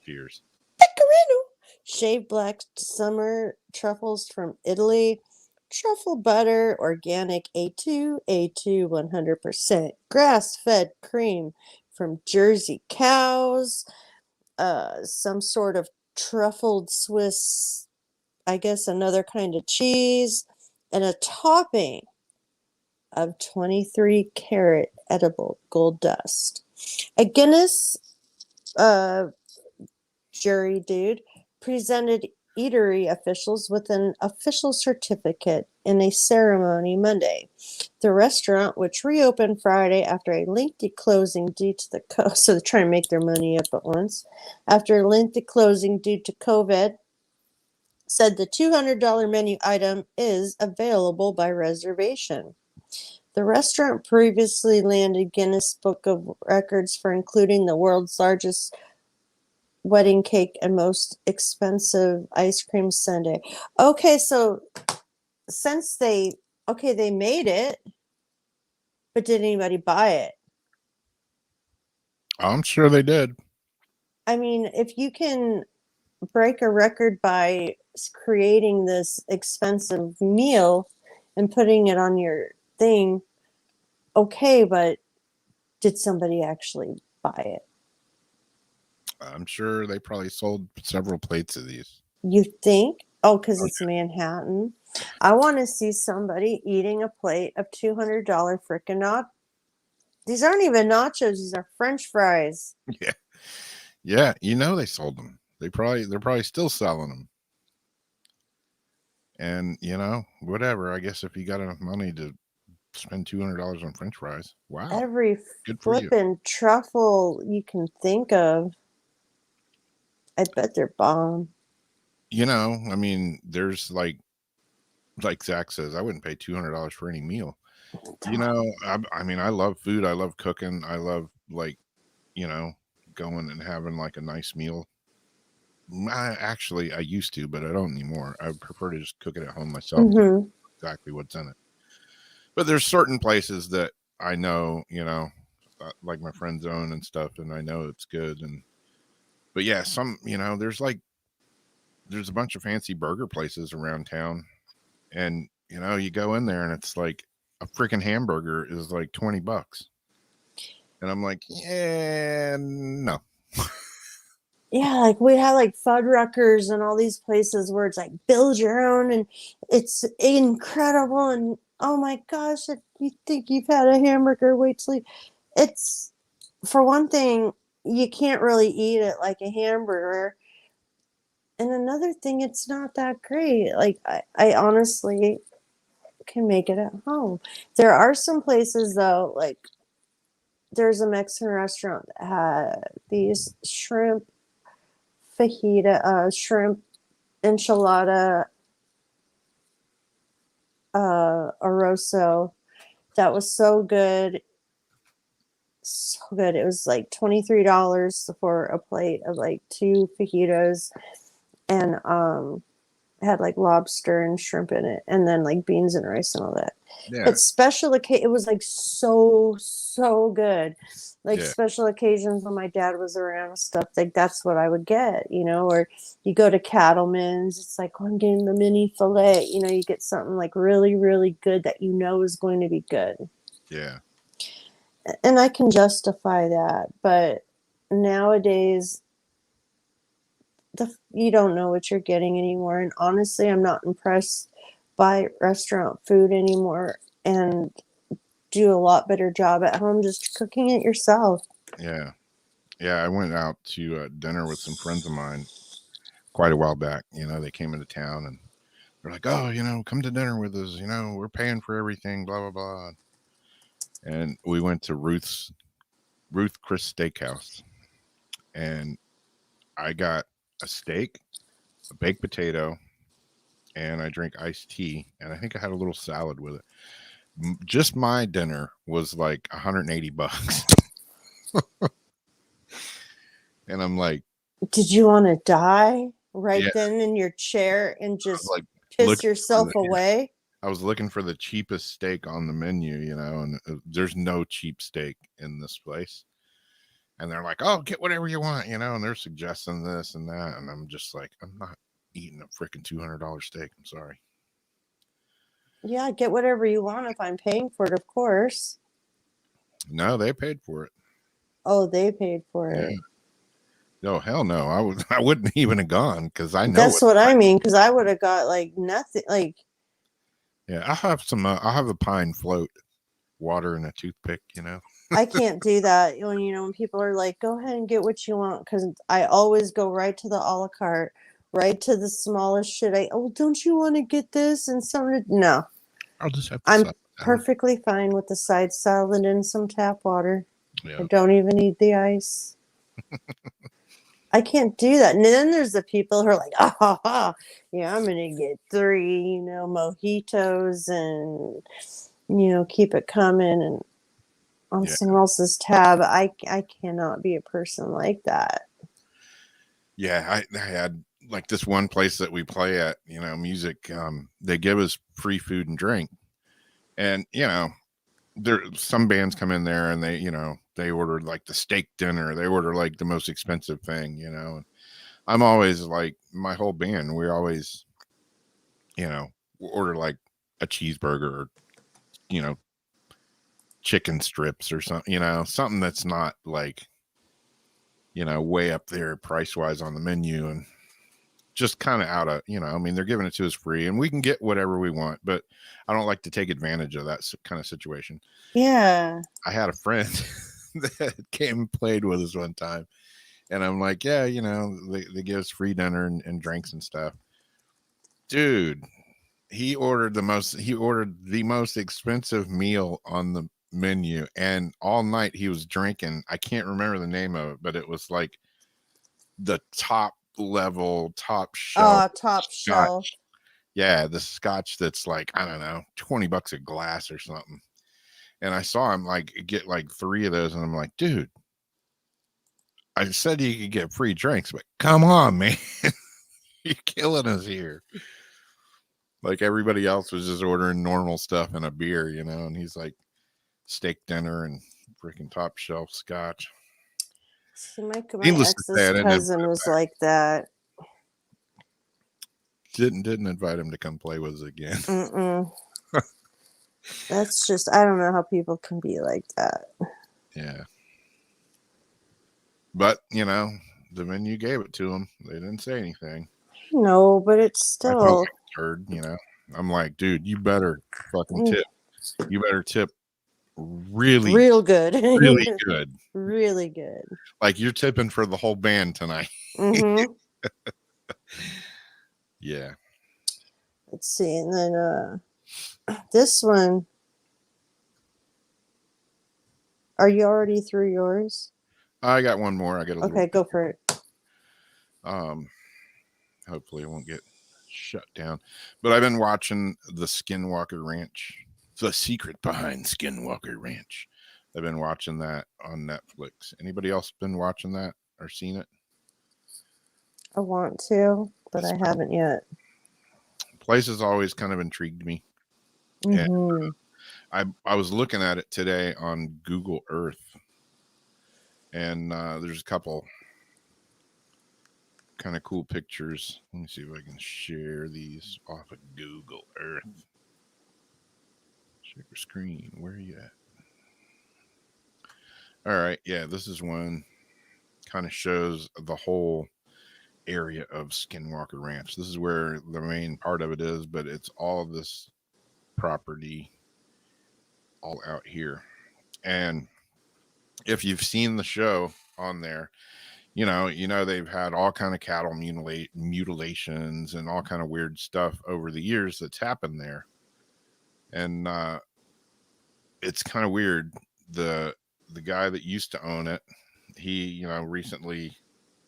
Cheers. Pecorino. Shaved black summer truffles from Italy. Truffle butter, organic A2 100%. Grass-fed cream from Jersey cows. Some sort of truffled Swiss, I guess another kind of cheese. And a topping of 23 karat edible gold dust. A Guinness jury dude presented eatery officials with an official certificate in a ceremony Monday. The restaurant, which reopened Friday after a lengthy closing due to the so they're trying to make their money up at once. After a lengthy closing due to COVID, said the $200 menu item is available by reservation. The restaurant previously landed Guinness Book of Records for including the world's largest wedding cake and most expensive ice cream sundae. Okay, so since they made it, but did anybody buy it? I'm sure they did. I mean, if you can break a record by creating this expensive meal and putting it on your thing, okay, but did somebody actually buy it? I'm sure they probably sold several plates of these. You think? Oh, because it's Manhattan. I want to see somebody eating a plate of $200 frickin' nachos. These aren't even nachos; these are French fries. Yeah. You know they sold them. They're probably still selling them. And you know, whatever. I guess if you got enough money to spend $200 on French fries. Wow, Every good for you. flippin' truffle you can think of. I bet they're bomb. You know, I mean, there's like Zach says, I wouldn't pay $200 for any meal. You know, I mean, I love food. I love cooking. I love like, you know, going and having like a nice meal. I used to, but I don't anymore. I prefer to just cook it at home myself to Mm-hmm. exactly what's in it. But there's certain places that I know, you know, like my friend's own and stuff, and I know it's good. And but yeah, some, you know, there's a bunch of fancy burger places around town, and you know, you go in there and it's like a freaking hamburger is like $20, and I'm like, yeah, no, Yeah, like we have like Fuddruckers and all these places where it's like build your own and it's incredible and oh my gosh, if you think you've had a hamburger, wait till you, it's for one thing, you can't really eat it like a hamburger. And another thing, it's not that great. Like I honestly can make it at home. There are some places though, like there's a Mexican restaurant that had these shrimp fajita, shrimp enchilada, arroso. That was so good, so good. It was like $23 for a plate of like two fajitas, and it had like lobster and shrimp in it, and then like beans and rice and all that. yeah, But special occasion, it was like so good. Like yeah, special occasions when my dad was around and stuff, like that's what I would get, you know. Or you go to Cattleman's, it's like, oh, I'm getting the mini fillet. You know, you get something like really good that you know is going to be good, yeah, and I can justify that. But nowadays, you don't know what you're getting anymore. And honestly, I'm not impressed by restaurant food anymore, and do a lot better job at home just cooking it yourself. yeah, yeah. I went out to dinner with some friends of mine quite a while back. You know, they came into town and they're like, "Oh, you know, come to dinner with us. You know, we're paying for everything." Blah blah blah. And we went to Ruth Chris Steakhouse, and I got a steak, a baked potato, and I drank iced tea, and I think I had a little salad with it. Just my dinner was like $180, and I'm like, Did you want to die right yeah, then in your chair and I was just like piss looking for yourself the, away? I was looking for the cheapest steak on the menu, you know, and there's no cheap steak in this place. And they're like, "Oh, get whatever you want," you know, and they're suggesting this and that, and I'm just like, I'm not eating a freaking $200 steak. I'm sorry. Yeah, get whatever you want if I'm paying for it, of course. No, they paid for it. Oh, they paid for Yeah. it. No, hell no. I wouldn't even have gone because I know That's it. what I mean, because I would have got like nothing. Like, Yeah, I have some. I have a pine float, water and a toothpick. You know. I can't do that when when people are like, "Go ahead and get what you want," because I always go right to the a la carte, right to the smallest shit. Oh, don't you want to get this and some? No, I'll just have to. I'm Salad. perfectly fine with the side salad and some tap water. I Yeah. don't even need the ice. I can't do that. And then there's the people who are like, "Ah, ha, ha. Yeah, I'm gonna get three, mojitos and keep it coming and on Yeah. someone else's tab." I cannot be a person like that. Yeah. I had like this one place that we play at. You know, music. They give us free food and drink, and there some bands come in there and they order like the steak dinner. They order like the most expensive thing. And I'm always like, my whole band, we always, order like a cheeseburger or, you know, chicken strips or something, something that's not like, way up there price wise on the menu, and just kind of out of, I mean, they're giving it to us free and we can get whatever we want, but I don't like to take advantage of that kind of situation. Yeah. I had a friend that came and played with us one time, and I'm like, yeah, they give us free dinner and drinks and stuff. Dude, he ordered the most expensive meal on the menu, and all night he was drinking. I can't remember the name of it, but it was like the top level, top shelf Top scotch. shelf. Yeah, the scotch that's like, I don't know, $20 a glass or something. And I saw him like get like 3 of those, and I'm like, dude, I said you could get free drinks, but come on, man. You're killing us here. Like everybody else was just ordering normal stuff and a beer, you know, and he's like steak dinner and freaking top shelf scotch. See, my Needless to say, I ex's didn't cousin invite him was back. like that. Didn't invite him to come play with us again. Mm-mm. That's just, I don't know how people can be like that. Yeah. But, you know, the menu gave it to him. They didn't say anything. No, but it's I felt still like a turd, you know. I'm like, dude, you better fucking tip. You better tip really, real good. really good. Really good. Like you're tipping for the whole band tonight. Mm-hmm. Yeah. Let's see. And then this one. Are you already through yours? I got one more. I got a little. Okay, go for it. Hopefully it won't get shut down. But I've been watching the Skinwalker Ranch. The secret behind Skinwalker Ranch. I've been watching that on Netflix. Anybody else been watching that or seen it? I want to, but It's I haven't yet. Place has always kind of intrigued me. Mm-hmm. And I was looking at it today on Google Earth, and there's a couple kind of cool pictures. Let me see if I can share these off of Google Earth. Share your screen. Where are you at? All right. Yeah, this is one kind of shows the whole area of Skinwalker Ranch. This is where the main part of it is, but it's all this property all out here. And if you've seen the show on there, you know they've had all kind of cattle mutilations and all kind of weird stuff over the years that's happened there. And it's kind of weird. The guy that used to own it, he recently,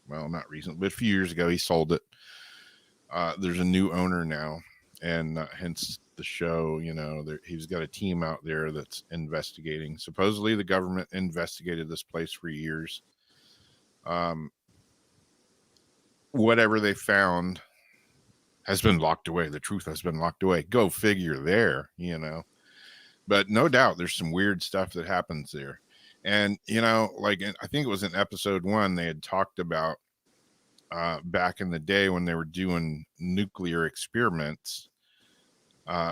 well, not recently, but a few years ago, he sold it. There's a new owner now, and hence the show. He's got a team out there that's investigating. Supposedly, the government investigated this place for years. Whatever they found has been locked away. The truth has been locked away. Go figure there, But no doubt there's some weird stuff that happens there. And, like I think it was in episode 1, they had talked about back in the day when they were doing nuclear experiments,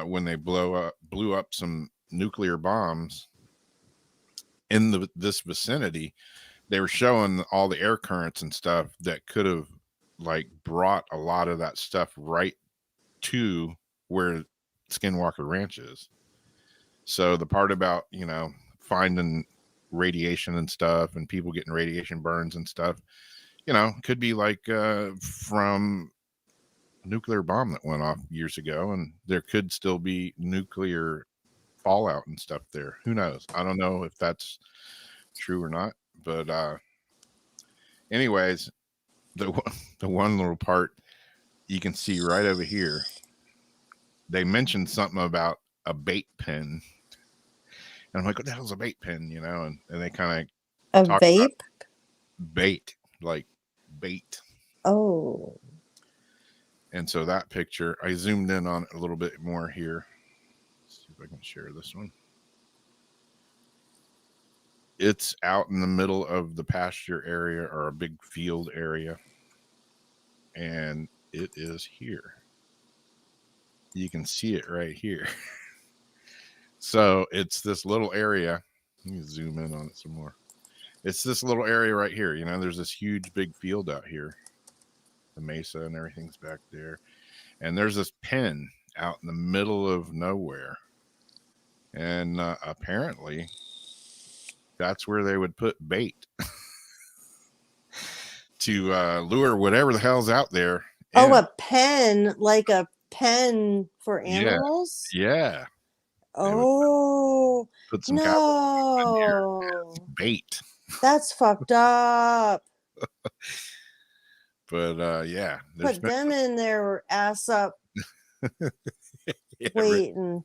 when they blew up some nuclear bombs in this vicinity, they were showing all the air currents and stuff that could have like brought a lot of that stuff right to where Skinwalker Ranch is. So the part about, finding radiation and stuff and people getting radiation burns and stuff, could be like from a nuclear bomb that went off years ago, and there could still be nuclear fallout and stuff there. Who knows? I don't know if that's true or not, but anyways, the one little part you can see right over here, they mentioned something about a bait pen. And I'm like, what the hell's a bait pen? And they kind of of vape? Bait, like bait. Oh. And so that picture, I zoomed in on it a little bit more here. Let's see if I can share this one. It's out in the middle of the pasture area or a big field area. And it is here. You can see it right here. So it's this little area. Let me zoom in on it some more. It's this little area right here. There's this huge big field out here. The mesa and everything's back there. And there's this pen out in the middle of nowhere. And apparently that's where they would put bait to lure whatever the hell's out there. Oh, a pen, like a pen for Yeah, animals? yeah. They would Oh, put some cow in there, no. bait. That's fucked up. But yeah, there's Put been them in there, ass up, yeah, waiting.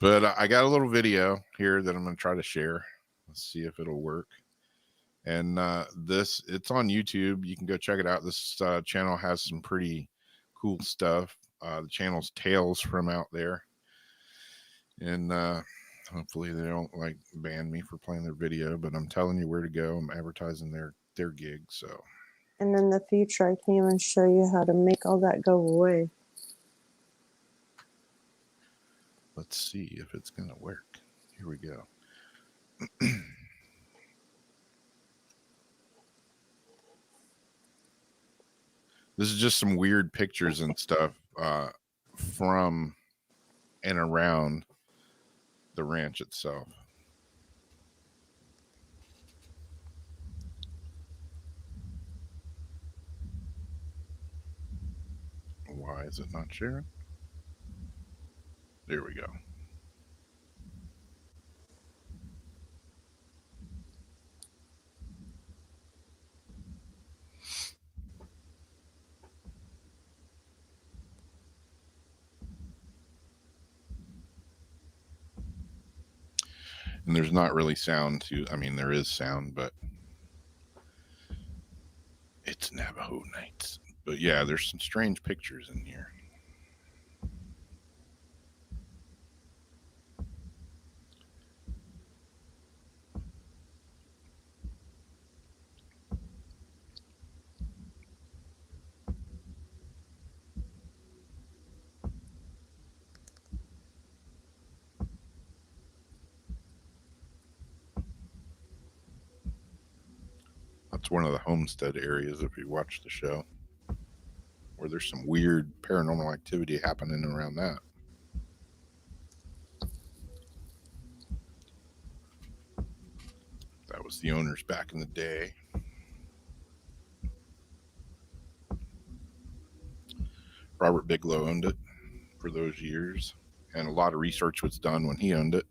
but I got a little video here that I'm going to try to share. Let's see if it'll work. And it's on YouTube. You can go check it out. This channel has some pretty cool stuff. The channel's Tales from Out There. And hopefully they don't like ban me for playing their video, but I'm telling you where to go. I'm advertising their gig. So And in the future, I can even show you how to make all that go away. let's see if it's going to work. Here we go. This is just some weird pictures and stuff from and around the ranch itself. Why is it not sharing? There we go. And there's not really sound to, I mean, there is sound, but it's Navajo nights. But yeah, there's some strange pictures in here. That's one of the homestead areas if you watch the show, where there's some weird paranormal activity happening around that. That was the owners back in the day. Robert Bigelow owned it for those years, and a lot of research was done when he owned it.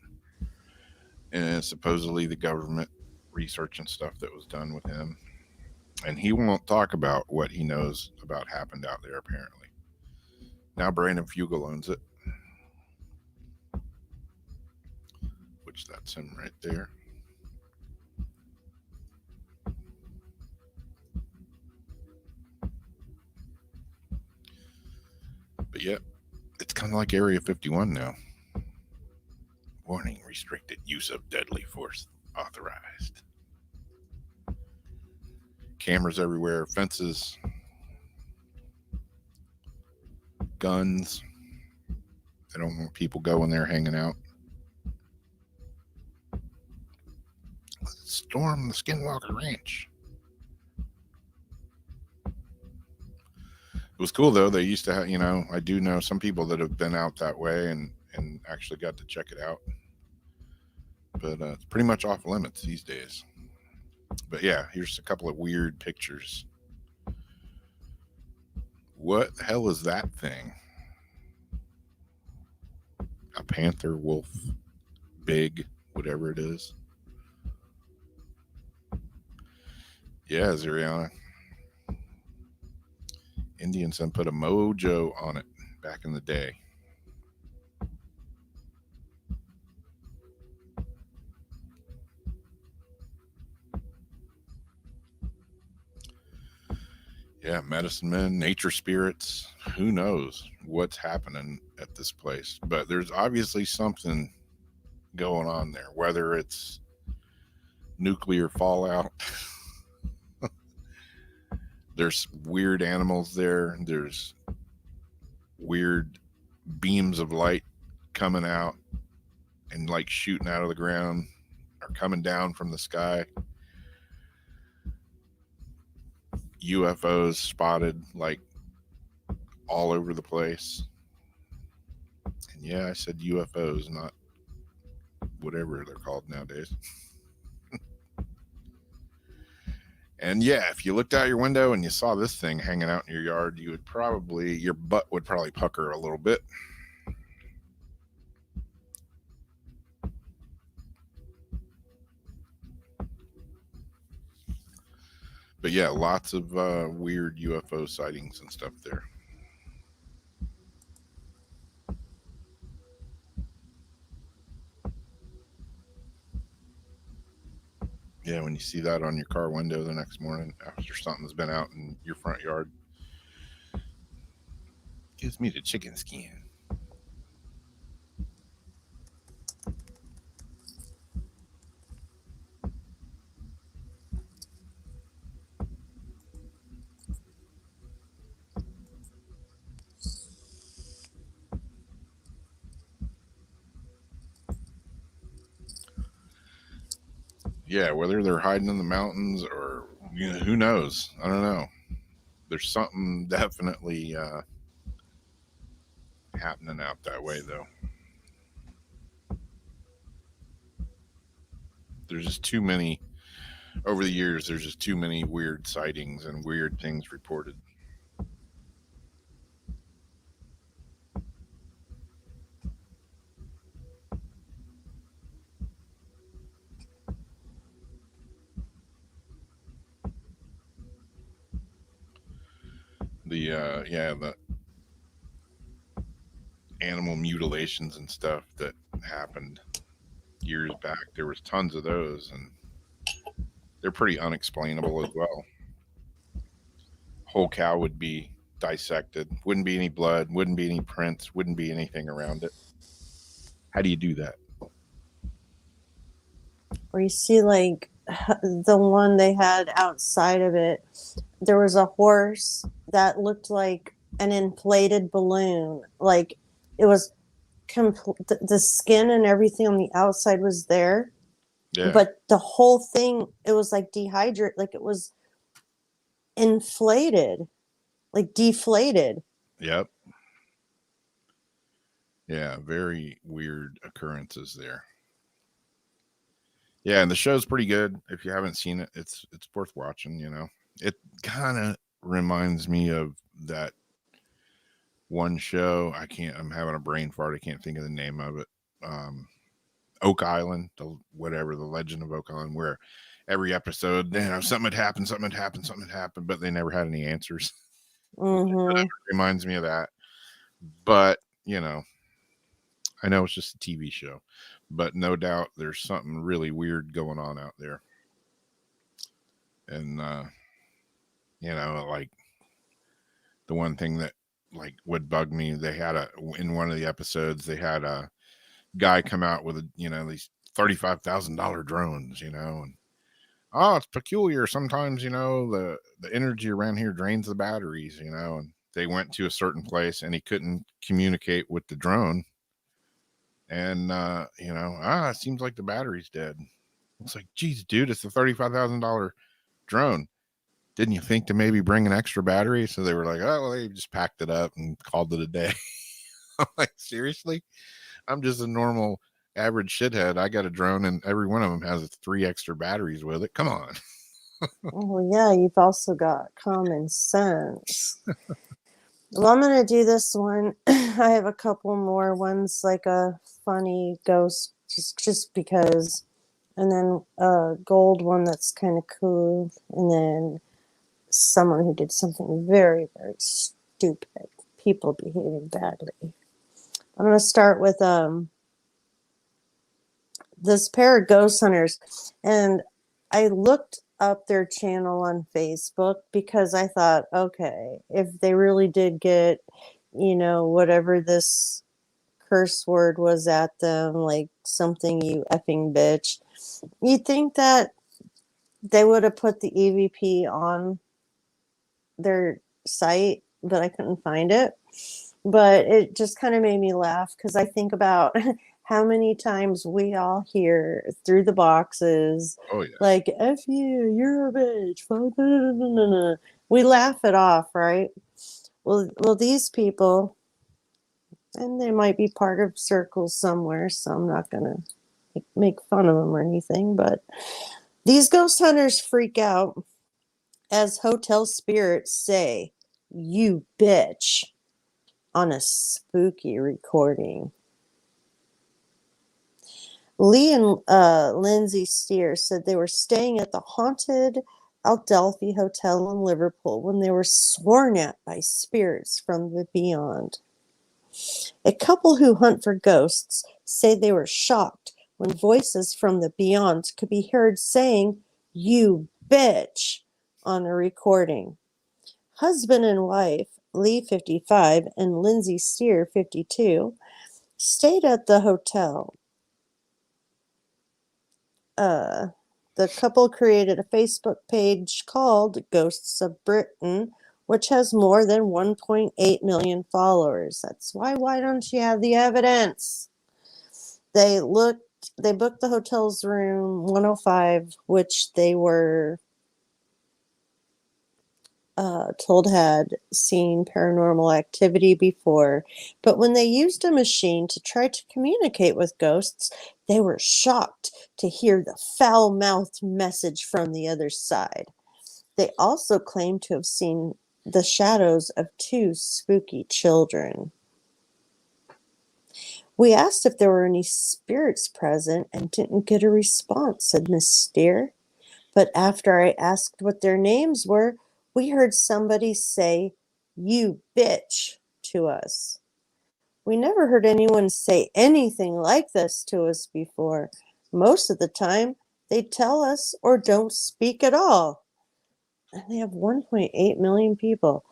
And supposedly the government research and stuff that was done with him. And he won't talk about what he knows about happened out there, apparently. Now Brandon Fugel owns it, which that's him right there. But yeah, it's kind of like Area 51 now. Warning, restricted use of deadly force authorized. Cameras everywhere, fences, guns. They don't want people going there hanging out. Let's storm the Skinwalker Ranch. It was cool though. They used to have, you know, I do know some people that have been out that way and actually got to check it out. But it's pretty much off limits these days. But yeah, here's a couple of weird pictures. What the hell is that thing? A panther, wolf, big, whatever it is. Yeah, Zuriana. Indians then put a mojo on it back in the day. Yeah, medicine men, nature spirits. Who knows what's happening at this place? But there's obviously something going on there, whether it's nuclear fallout. There's weird animals there. There's weird beams of light coming out and like shooting out of the ground or coming down from the sky. UFOs spotted like all over the place. And yeah, I said UFOs, not whatever they're called nowadays. And yeah, if you looked out your window and you saw this thing hanging out in your yard, your butt would probably pucker a little bit. But yeah, lots of weird UFO sightings and stuff there. Yeah, when you see that on your car window the next morning after something's been out in your front yard, gives me the chicken skin. Yeah, whether they're hiding in the mountains or who knows? I don't know. There's something definitely happening out that way, though. There's just too many over the years. There's just too many weird sightings and weird things reported. The animal mutilations and stuff that happened years back. There was tons of those, and they're pretty unexplainable as well. Whole cow would be dissected, wouldn't be any blood, wouldn't be any prints, wouldn't be anything around it. How do you do that? Or you see like the one they had outside of it, there was a horse that looked like an inflated balloon. Like it was the skin and everything on the outside was there, Yeah. but the whole thing, it was like dehydrated, like it was inflated, like deflated. Yep. Yeah, very weird occurrences there. Yeah, and the show's pretty good. If you haven't seen it, it's worth watching, you know. It kind of reminds me of that one show. I'm having a brain fart. I can't think of the name of it. Oak Island, the Legend of Oak Island, where every episode, something had happened, but they never had any answers. Mm-hmm. Reminds me of that. But, I know it's just a TV show, but no doubt there's something really weird going on out there. And, like the one thing that would bug me, in one of the episodes, they had a guy come out with these $35,000 drones, and it's peculiar. Sometimes, the energy around here drains the batteries, and they went to a certain place and he couldn't communicate with the drone. And, it seems like the battery's dead. It's like, geez, dude, it's a $35,000 drone. Didn't you think to maybe bring an extra battery? So they were like, oh, well, they just packed it up and called it a day. I'm like, seriously? I'm just a normal average shithead. I got a drone and every one of them has 3 extra batteries with it. Come on. Well, yeah, you've also got common sense. Well, I'm going to do this one. I have a couple more ones, like a funny ghost, just because. And then a gold one that's kind of cool. And then someone who did something very, very stupid. People behaving badly. I'm going to start with this pair of ghost hunters. And I looked up their channel on Facebook because I thought, okay, if they really did get, whatever this curse word was at them, like something, you effing bitch, you'd think that they would have put the EVP on their site, but I couldn't find it. But it just kind of made me laugh because I think about how many times we all hear through the boxes, Oh, yeah. like, F you, you're a bitch. We laugh it off, right? Well, these people, and they might be part of circles somewhere, so I'm not going to make fun of them or anything, but these ghost hunters freak out as hotel spirits say, "You bitch," on a spooky recording. Lee and Lindsay Steer said they were staying at the haunted Adelphi Hotel in Liverpool when they were sworn at by spirits from the beyond. A couple who hunt for ghosts say they were shocked when voices from the beyond could be heard saying, "You bitch," on a recording. Husband and wife, Lee 55 and Lindsay Steer 52, stayed at the hotel. The couple created a Facebook page called Ghosts of Britain, which has more than 1.8 million followers. That's why don't you have the evidence? They booked the hotel's room 105, which they were told had seen paranormal activity before. But when they used a machine to try to communicate with ghosts, they were shocked to hear the foul-mouthed message from the other side. They also claimed to have seen the shadows of two spooky children. "We asked if there were any spirits present and didn't get a response," said Miss Steer. "But after I asked what their names were, we heard somebody say, 'You bitch,' to us. We never heard anyone say anything like this to us before. Most of the time, they tell us or don't speak at all." And they have 1.8 million people.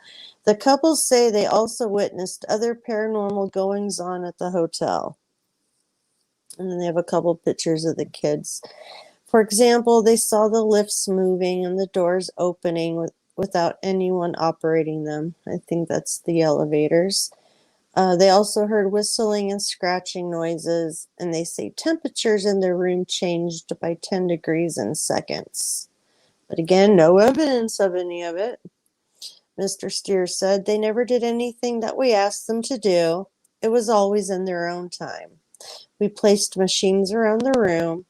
The couple say they also witnessed other paranormal goings on at the hotel. And then they have a couple pictures of the kids. For example, they saw the lifts moving and the doors opening without anyone operating them. I think that's the elevators. They also heard whistling and scratching noises, and they say temperatures in their room changed by 10 degrees in seconds. But again, no evidence of any of it. Mr. Steer said they never did anything that we asked them to do. It was always in their own time. We placed machines around the room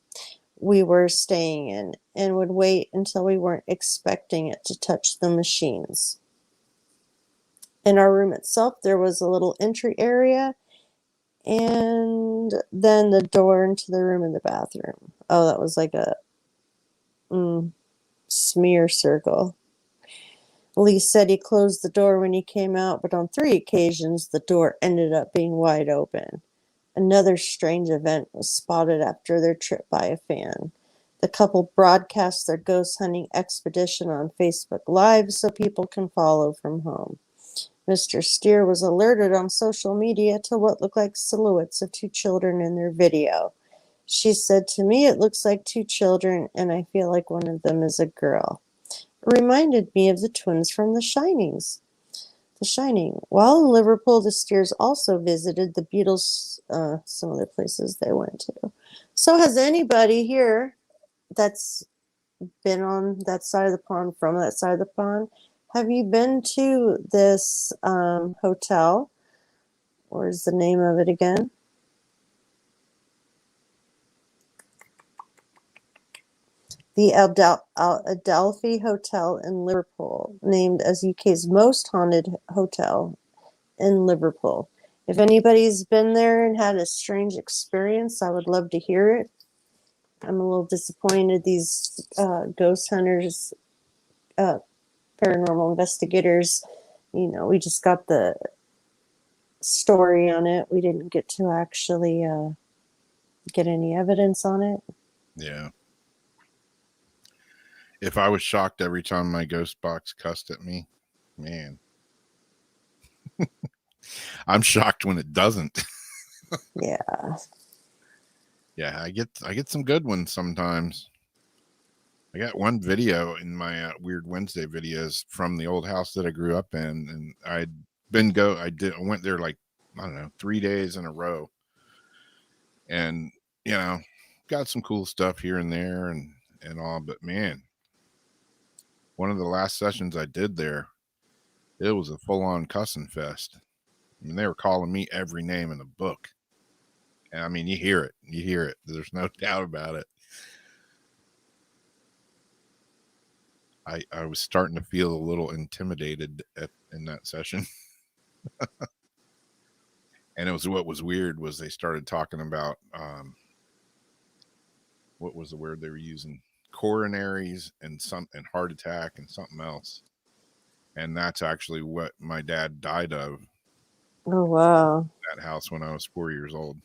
we were staying in and would wait until we weren't expecting it to touch the machines. In our room itself, there was a little entry area and then the door into the room and the bathroom. Oh, that was like a smear circle. Lee said he closed the door when he came out, but on 3 occasions, the door ended up being wide open. Another strange event was spotted after their trip by a fan. The couple broadcast their ghost hunting expedition on Facebook Live so people can follow from home. Mr. Steer was alerted on social media to what looked like silhouettes of 2 children in their video. She said, "To me, it looks like 2 children, and I feel like one of them is a girl. It reminded me of the twins from The Shining. While in Liverpool, the Steers also visited the Beatles, some other places they went to. So has anybody here that's been on that side of the pond, from that side of the pond, have you been to this hotel? What is the name of it again? The Adelphi Hotel in Liverpool, named as UK's most haunted hotel in Liverpool. If anybody's been there and had a strange experience, I would love to hear it. I'm a little disappointed these ghost hunters, paranormal investigators, we just got the story on it. We didn't get to actually get any evidence on it. Yeah. If I was shocked every time my ghost box cussed at me, man. I'm shocked when it doesn't. Yeah. Yeah, I get some good ones sometimes. I got one video in my Weird Wednesday videos from the old house that I grew up in, and I went there like, I don't know, 3 days in a row, and got some cool stuff here and there and all, but man, one of the last sessions I did there, it was a full-on cussing fest. I mean, they were calling me every name in the book. And I mean, you hear it. There's no doubt about it. I was starting to feel a little intimidated in that session. And it was, what was weird was they started talking about what was the word they were using? Coronaries and heart attack and something else. And that's actually what my dad died of, Oh, wow. that house, when I was 4 years old.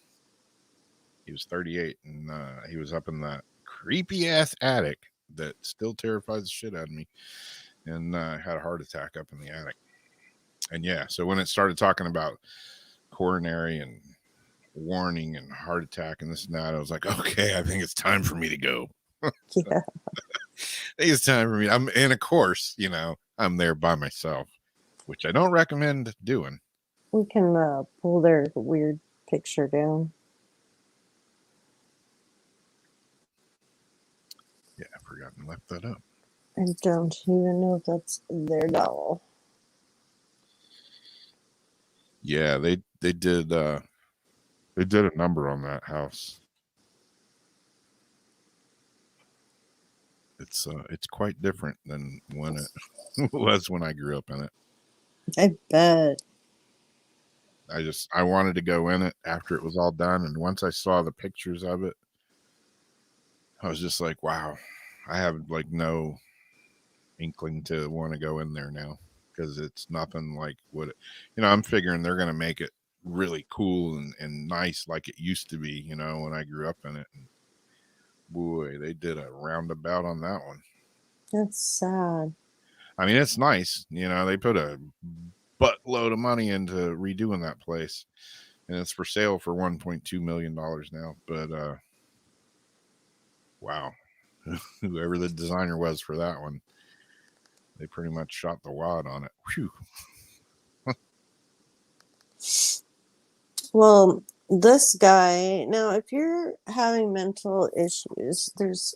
He was 38, and he was up in that creepy ass attic that still terrifies the shit out of me, and had a heart attack up in the attic. And yeah, so when it started talking about coronary and warning and heart attack and this and that, I was like, okay, I think it's time for me to go. Yeah. I think it's time for me. And of course, I'm there by myself, which I don't recommend doing. We can pull their weird picture down. Yeah, I forgot and left that up. I don't even know if that's their doll. Yeah, they did a number on that house. It's quite different than when it was when I grew up in it. I bet. I wanted to go in it after it was all done, and once I saw the pictures of it, I was just like, wow, I have like no inkling to want to go in there now, because it's nothing like what I'm figuring they're going to make it really cool and nice like it used to be, when I grew up in it. And boy, they did a roundabout on that one. That's sad. I mean, it's nice, they put a buttload of money into redoing that place, and it's for sale for $1.2 million now. But wow, whoever the designer was for that one, they pretty much shot the wad on it. Whew. Well, this guy, now, if you're having mental issues, there's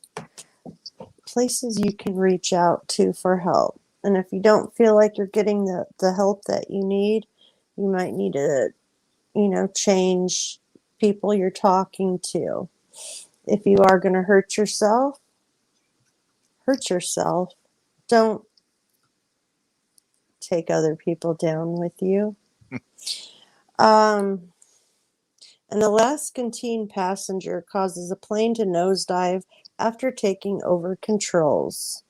places you can reach out to for help. And if you don't feel like you're getting the help that you need, you might need to, change people you're talking to. If you are going to hurt yourself. Don't take other people down with you. An Alaskan teen passenger causes a plane to nosedive after taking over controls.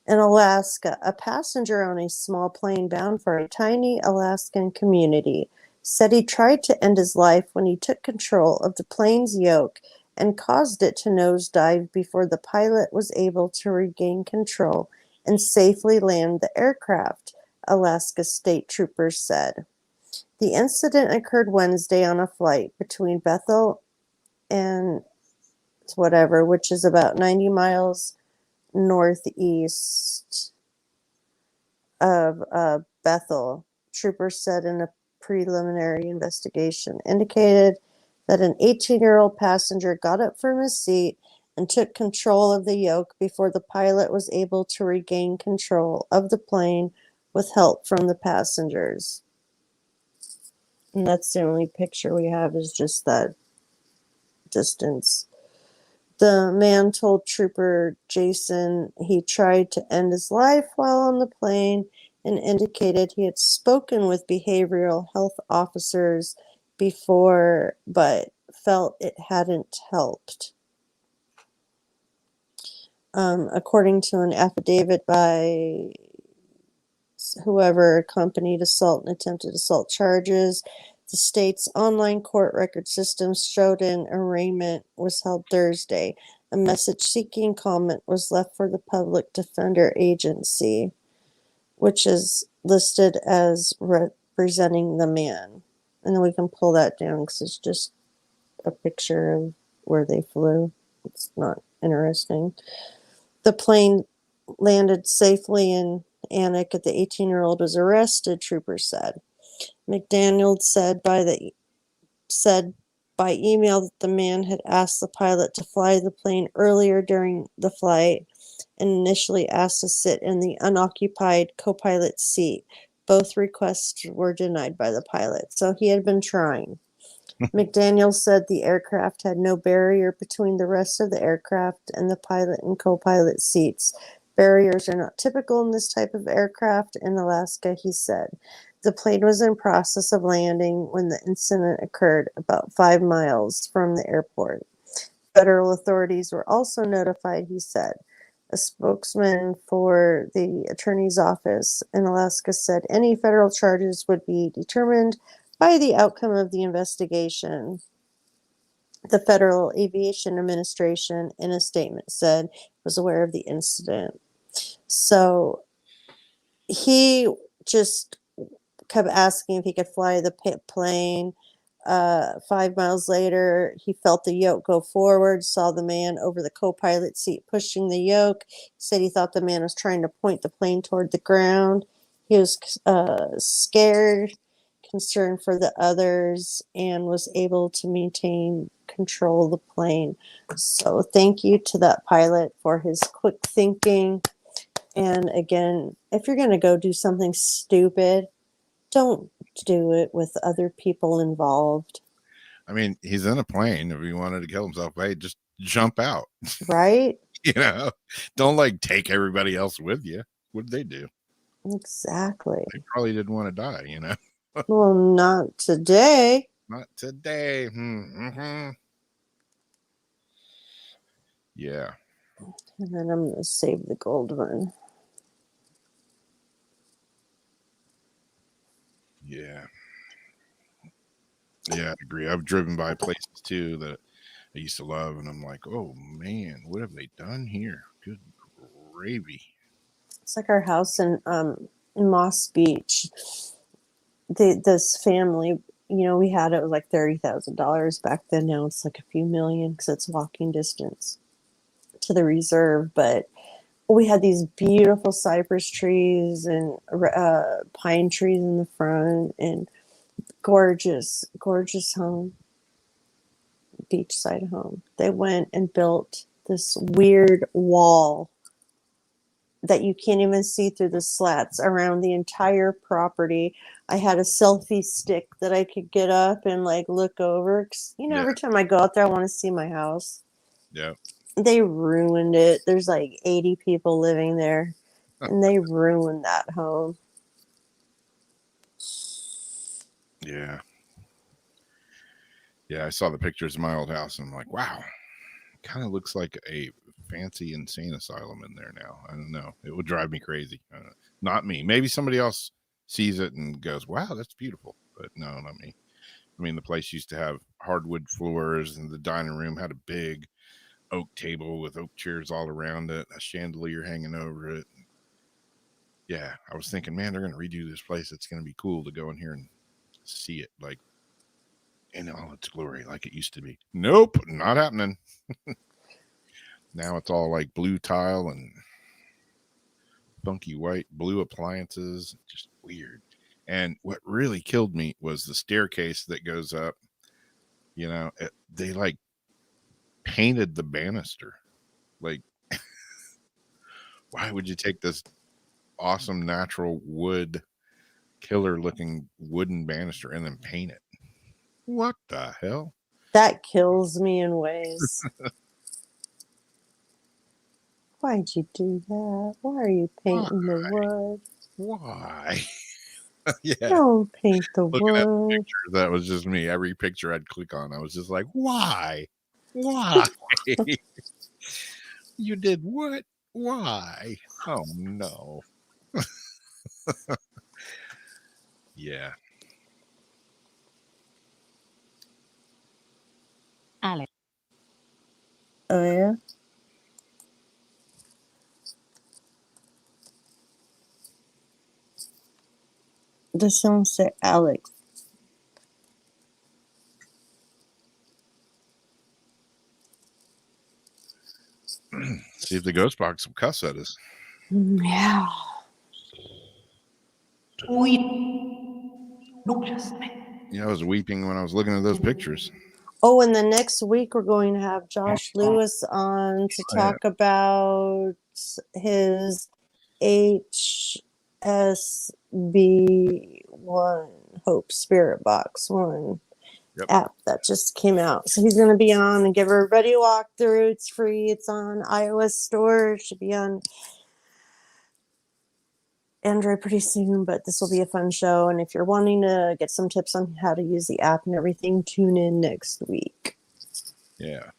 In Alaska, a passenger on a small plane bound for a tiny Alaskan community said he tried to end his life when he took control of the plane's yoke and caused it to nosedive before the pilot was able to regain control and safely land the aircraft, Alaska state troopers said. The incident occurred Wednesday on a flight between Bethel and whatever, which is about 90 miles northeast of Bethel. Troopers said in a preliminary investigation indicated that an 18-year-old passenger got up from his seat and took control of the yoke before the pilot was able to regain control of the plane with help from the passengers. And that's the only picture we have, is just that distance. The man told Trooper Jason he tried to end his life while on the plane and indicated he had spoken with behavioral health officers before, but felt it hadn't helped. According to an affidavit by whoever accompanied assault and attempted assault charges, the state's online court record system showed an arraignment was held Thursday. A message-seeking comment was left for the Public Defender Agency, which is listed as representing the man. And then we can pull that down because it's just a picture of where they flew. It's not interesting. The plane landed safely in Anik. The 18-year-old was arrested, troopers said. McDaniel said by email that the man had asked the pilot to fly the plane earlier during the flight and initially asked to sit in the unoccupied co-pilot seat. Both requests were denied by the pilot. So he had been trying. McDaniel said the aircraft had no barrier between the rest of the aircraft and the pilot and co-pilot seats. Barriers are not typical in this type of aircraft in Alaska, he said. The plane was in process of landing when the incident occurred about 5 miles from the airport. Federal authorities were also notified, he said. A spokesman for the attorney's office in Alaska said any federal charges would be determined by the outcome of the investigation. The Federal Aviation Administration, in a statement, said it was aware of the incident. So he just kept asking if he could fly the plane. 5 miles later, he felt the yoke go forward, saw the man over the co-pilot seat pushing the yoke. He said he thought the man was trying to point the plane toward the ground. He was scared, concerned for the others, and was able to maintain control of the plane. So thank you to that pilot for his quick thinking. And again, if you're going to go do something stupid, don't do it with other people involved. I mean, he's in a plane. If he wanted to kill himself, hey, just jump out. Right? You know, don't like take everybody else with you. What did they do? Exactly. They probably didn't want to die, you know. Well, not today. Not today. Mm-hmm. Yeah. And then I'm going to save the gold one. Yeah. Yeah, I agree. I've driven by places too that I used to love, and I'm like, oh man, what have they done here? Good gravy. It's like our house in Moss Beach. This family, you know, we had it was like $30,000 back then. Now it's like a few million because it's walking distance to the reserve. But we had these beautiful cypress trees and pine trees in the front, and gorgeous home, beachside home. They went and built this weird wall that you can't even see through the slats around the entire property. I had a selfie stick that I could get up and like look over. 'Cause, you know, every time I go out there, I want to see my house. Yeah. They ruined it. There's like 80 people living there, and they ruined that home. Yeah. Yeah, I saw the pictures of my old house, and I'm like, wow, kind of looks like a fancy insane asylum in there now. I don't know. It would drive me crazy. Not me. Maybe somebody else sees it and goes, wow, that's beautiful. But no, not me. I mean, the place used to have hardwood floors, and the dining room had a big oak table with oak chairs all around it, a chandelier hanging over it. Yeah, I was thinking, man, they're going to redo this place. It's going to be cool to go in here and see it like in all its glory, like it used to be. Nope, not happening. Now it's all like blue tile and funky white blue appliances. Just weird. And what really killed me was the staircase that goes up. You know, they like painted the banister. Like, why would you take this awesome natural wood, killer looking wooden banister and then paint it? What the hell? That kills me in ways. Why'd you do that? Why are you painting the wood? Why? Yeah. Don't paint the Looking at the wood. picture, that was just me. Every picture I'd click on, I was just like, why? Why? You did what? Why? Oh no. Yeah. Alex. Oh yeah. The song said Alex. See if the ghost box will cuss at us. Yeah. Yeah, I was weeping when I was looking at those pictures. Oh, and the next week we're going to have Josh Lewis on to Oh, yeah. talk about his HSB1 Hope Spirit Box 1. Yep. app that just came out. So he's going to be on and give everybody a walkthrough. It's free. It's on iOS store. It should be on Android pretty soon, but this will be a fun show. And if you're wanting to get some tips on how to use the app and everything, tune in next week. Yeah.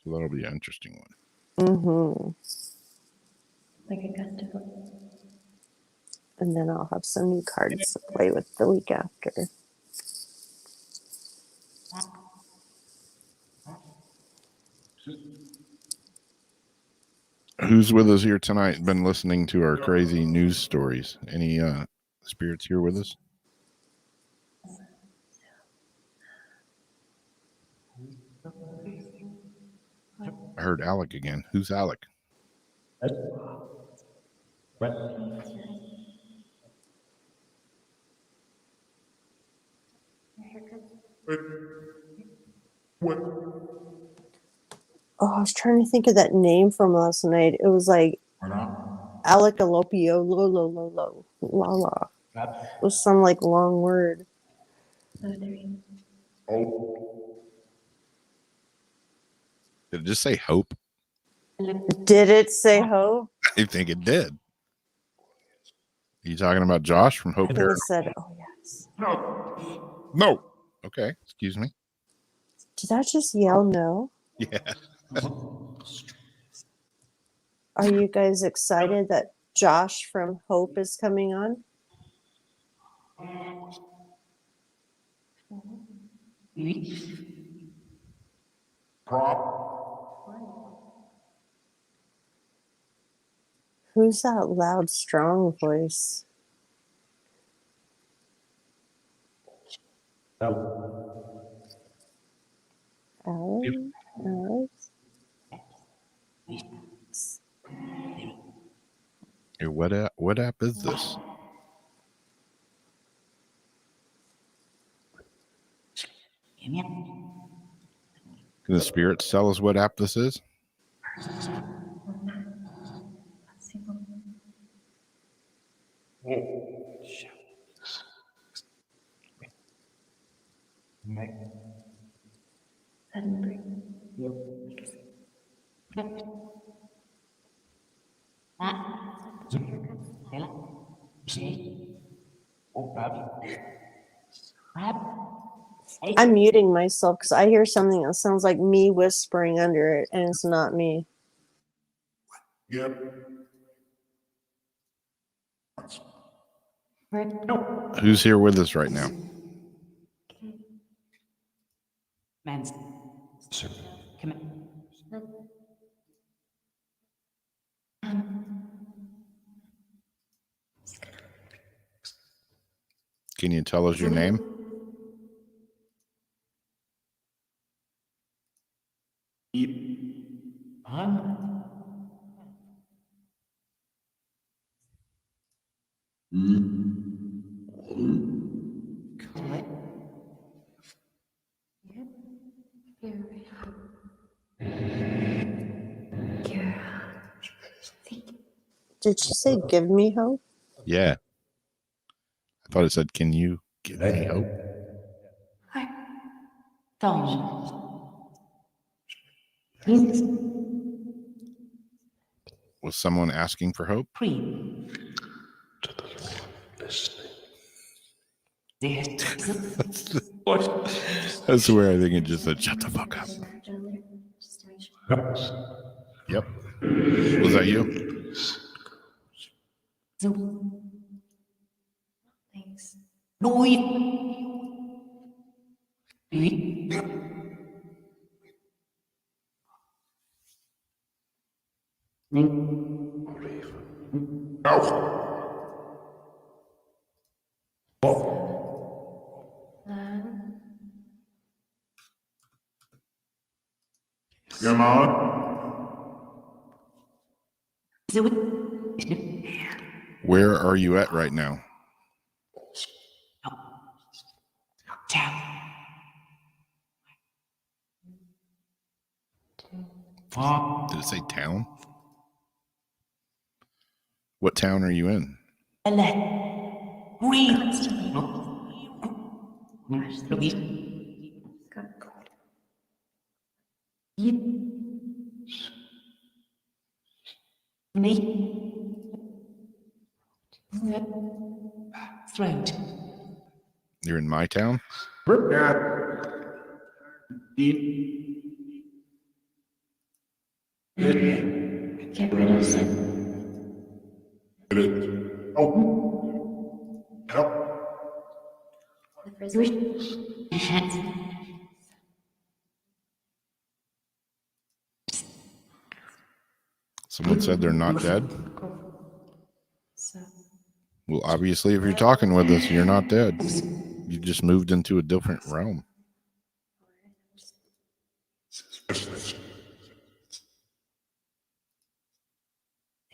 So that'll be an interesting one. Mm-hmm. Like a custom. And then I'll have some new cards to play with the week after. Who's with us here tonight? Been listening to our crazy news stories. Any spirits here with us? I heard Alec again. Who's Alec? Oh, I was trying to think of that name from last night. It was like Alecalopio, lo lo lo lo la la. It was some like long word. Did it just say hope? Did it say hope? I think it did. Are you talking about Josh from Hope I think Paranormal? it said, oh yes. No. Okay. Excuse me. Did I just yell no? Yeah. Are you guys excited that Josh from Hope is coming on? Who's that loud, strong voice? Alex? Alex? Hey, what app is this? Can the spirits tell us what app this is? I'm muting myself because I hear something that sounds like me whispering under it, and it's not me. Yep. Who's here with us right now? Can you tell us your name? Did she say give me hope? Yeah. I thought it said, can you give me hope? Was someone asking for hope? That's where I think it just said, shut the fuck up. Yep. Was that you? Thanks. Come on. Where are you at right now? Did it say town? What town are you in? Scott. Throat. You're in my town? Get rid of some. The prison. Someone said they're not dead. So, Well, obviously, if you're talking with us, you're not dead. You just moved into a different realm.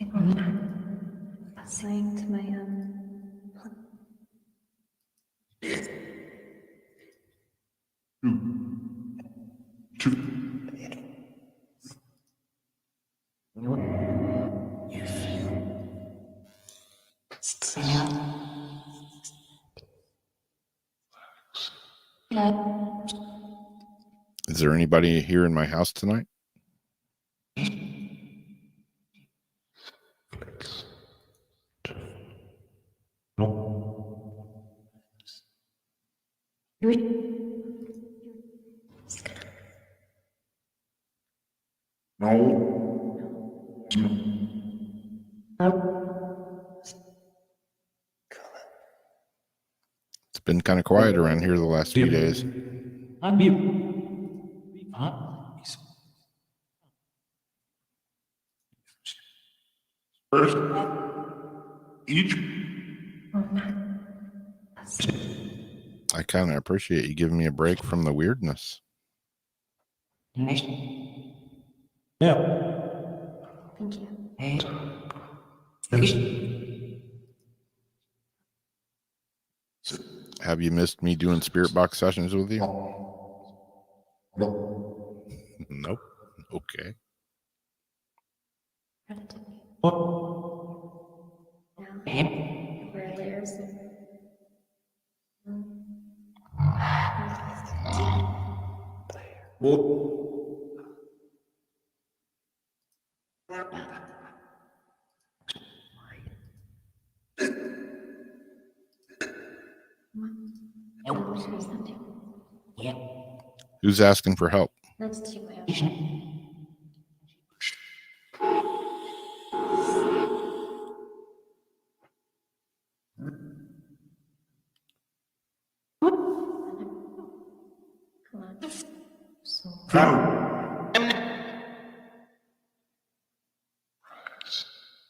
I think we're saying to my Is there anybody here in my house tonight? It's been kind of quiet around here the last few days. First, each I kind of appreciate you giving me a break from the weirdness. Thank you. Have you missed me doing spirit box sessions with you? Nope. Okay. Relatively. Now, we're layers. Who's asking for help? That's too bad. Come on.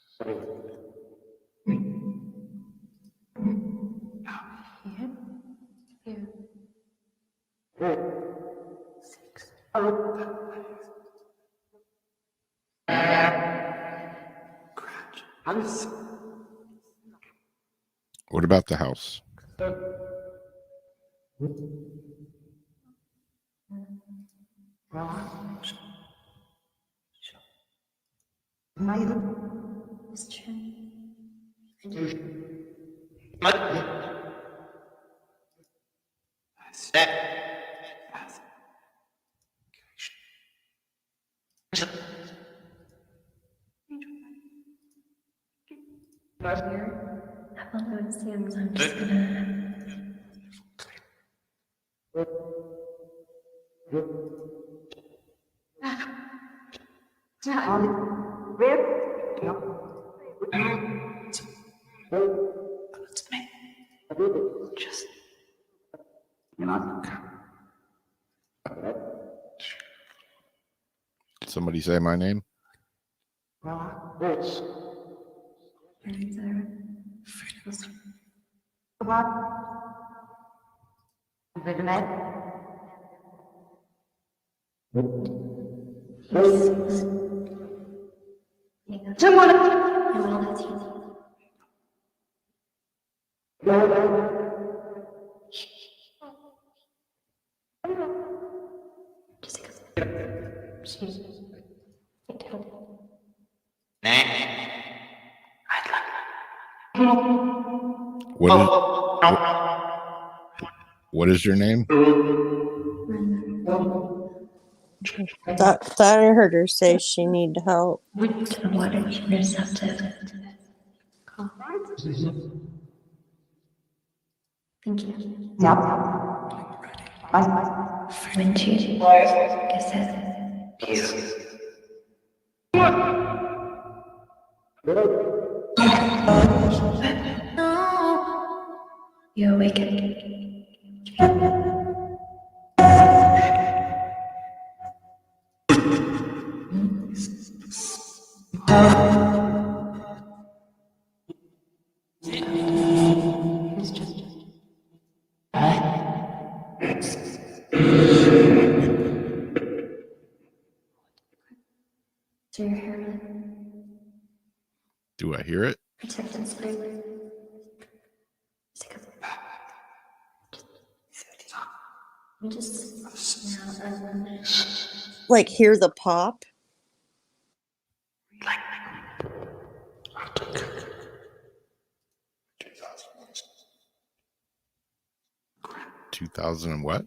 So, here. Six. What about the house? It's true. Here, I will go and see him, so I'm just gonna. Just. Did somebody say my name? What is your name? Thought I heard her say she need help. To the water receptive. Thank you. When she gets it. No. You awaken. It's just. So your hair Do I hear it? protect and spray. Just now. Like hear the pop? 2000 and what?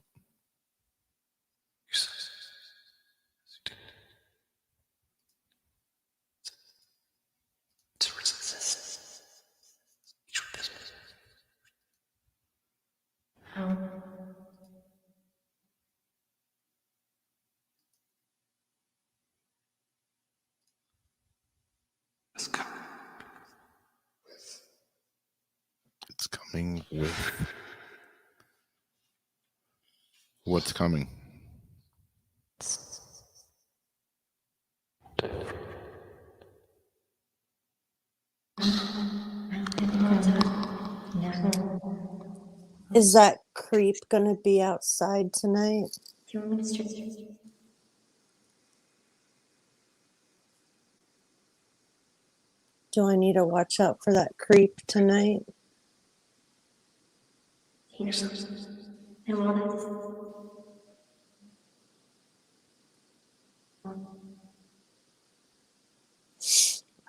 How? It's coming with. What's coming? Is that creep gonna be outside tonight? You want me to stretch? Do I need to watch out for that creep tonight? He knows. And while that's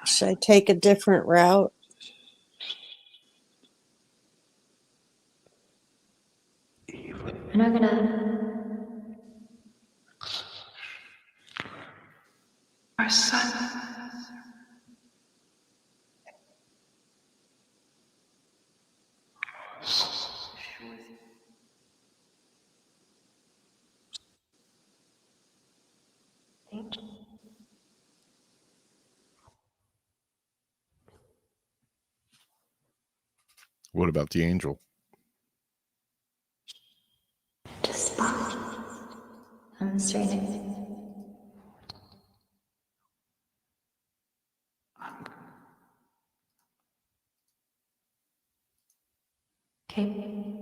Should I take a different route? I'm not gonna. Our son. What about the angel? Just stop. I'm straightening. Okay.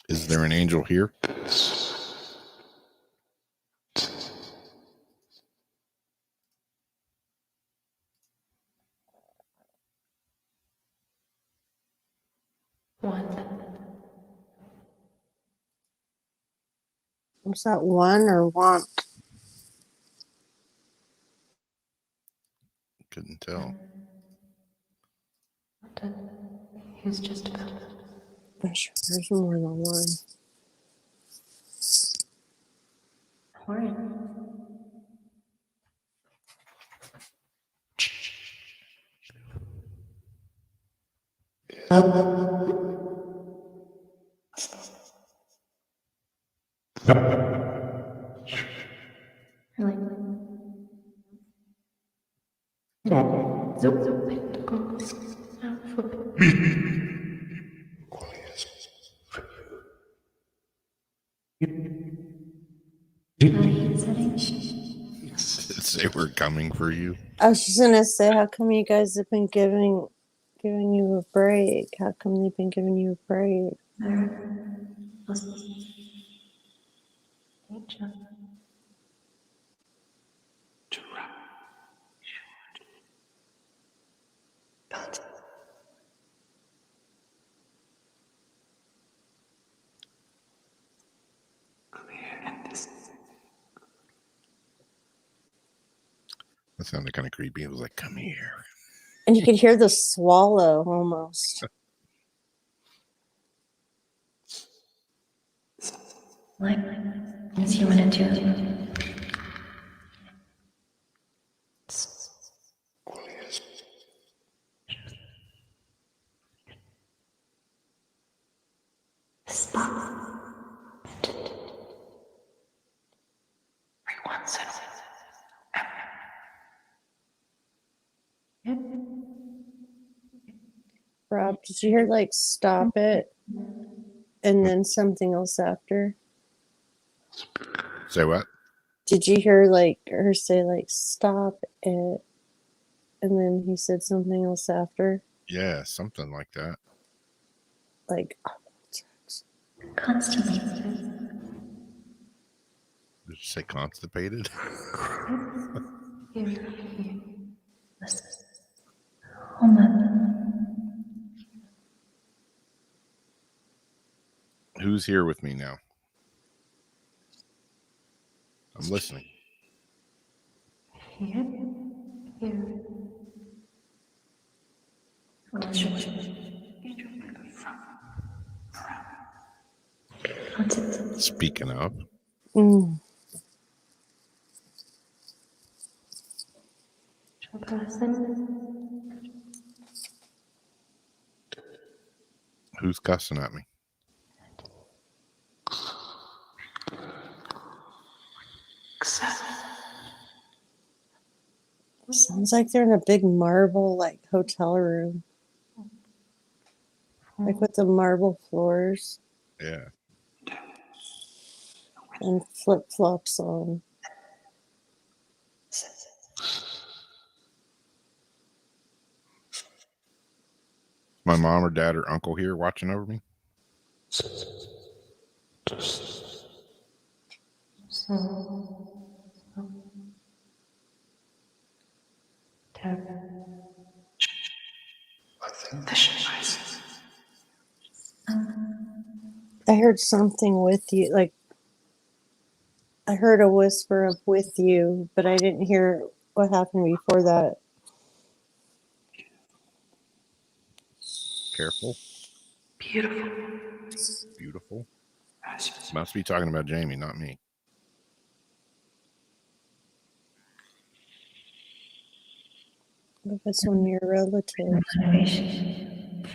Is there an angel here? One. Was that one or want? Couldn't tell. He's just about. There's more than one. Horn. Like. They were coming for you. I was just gonna say, how come you guys have been giving you a break? How come they've been giving you a break? That sounded kind of creepy. It was like, come here. And you could hear the swallow almost. What is you want to do? Stop. Everyone settle. Rob, did you hear like stop it and then something else after? Say what? Did you hear like her say like stop it and then he said something else after? Yeah, something like that. Like Constantly. Did you say constipated? Here. Listen. Hold on. Who's here with me now? I'm listening. Here. Speaking of, mm, who's cussing at me? sounds like they're in a big marble like hotel room. Like with the marble floors Yeah. and flip flops on. My mom or dad or uncle here watching over me? I heard something with you, like I heard a whisper of with you, but I didn't hear what happened before that. Careful. Beautiful. Beautiful. Must be talking about Jamie, not me. If it's one of your relatives. Motivation.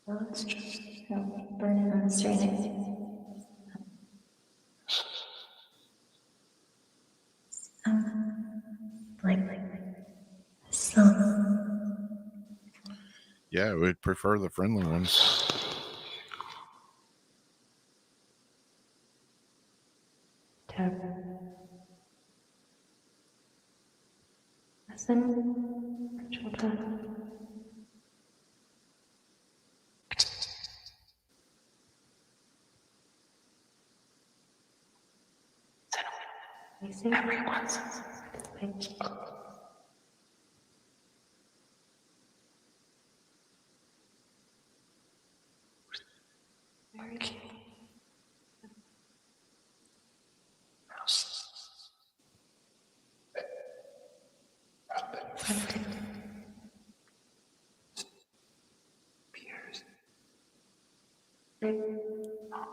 Well, it's just burning on the street. Like slow. Yeah, we'd prefer the friendly ones. Listen. Everyone's very cute.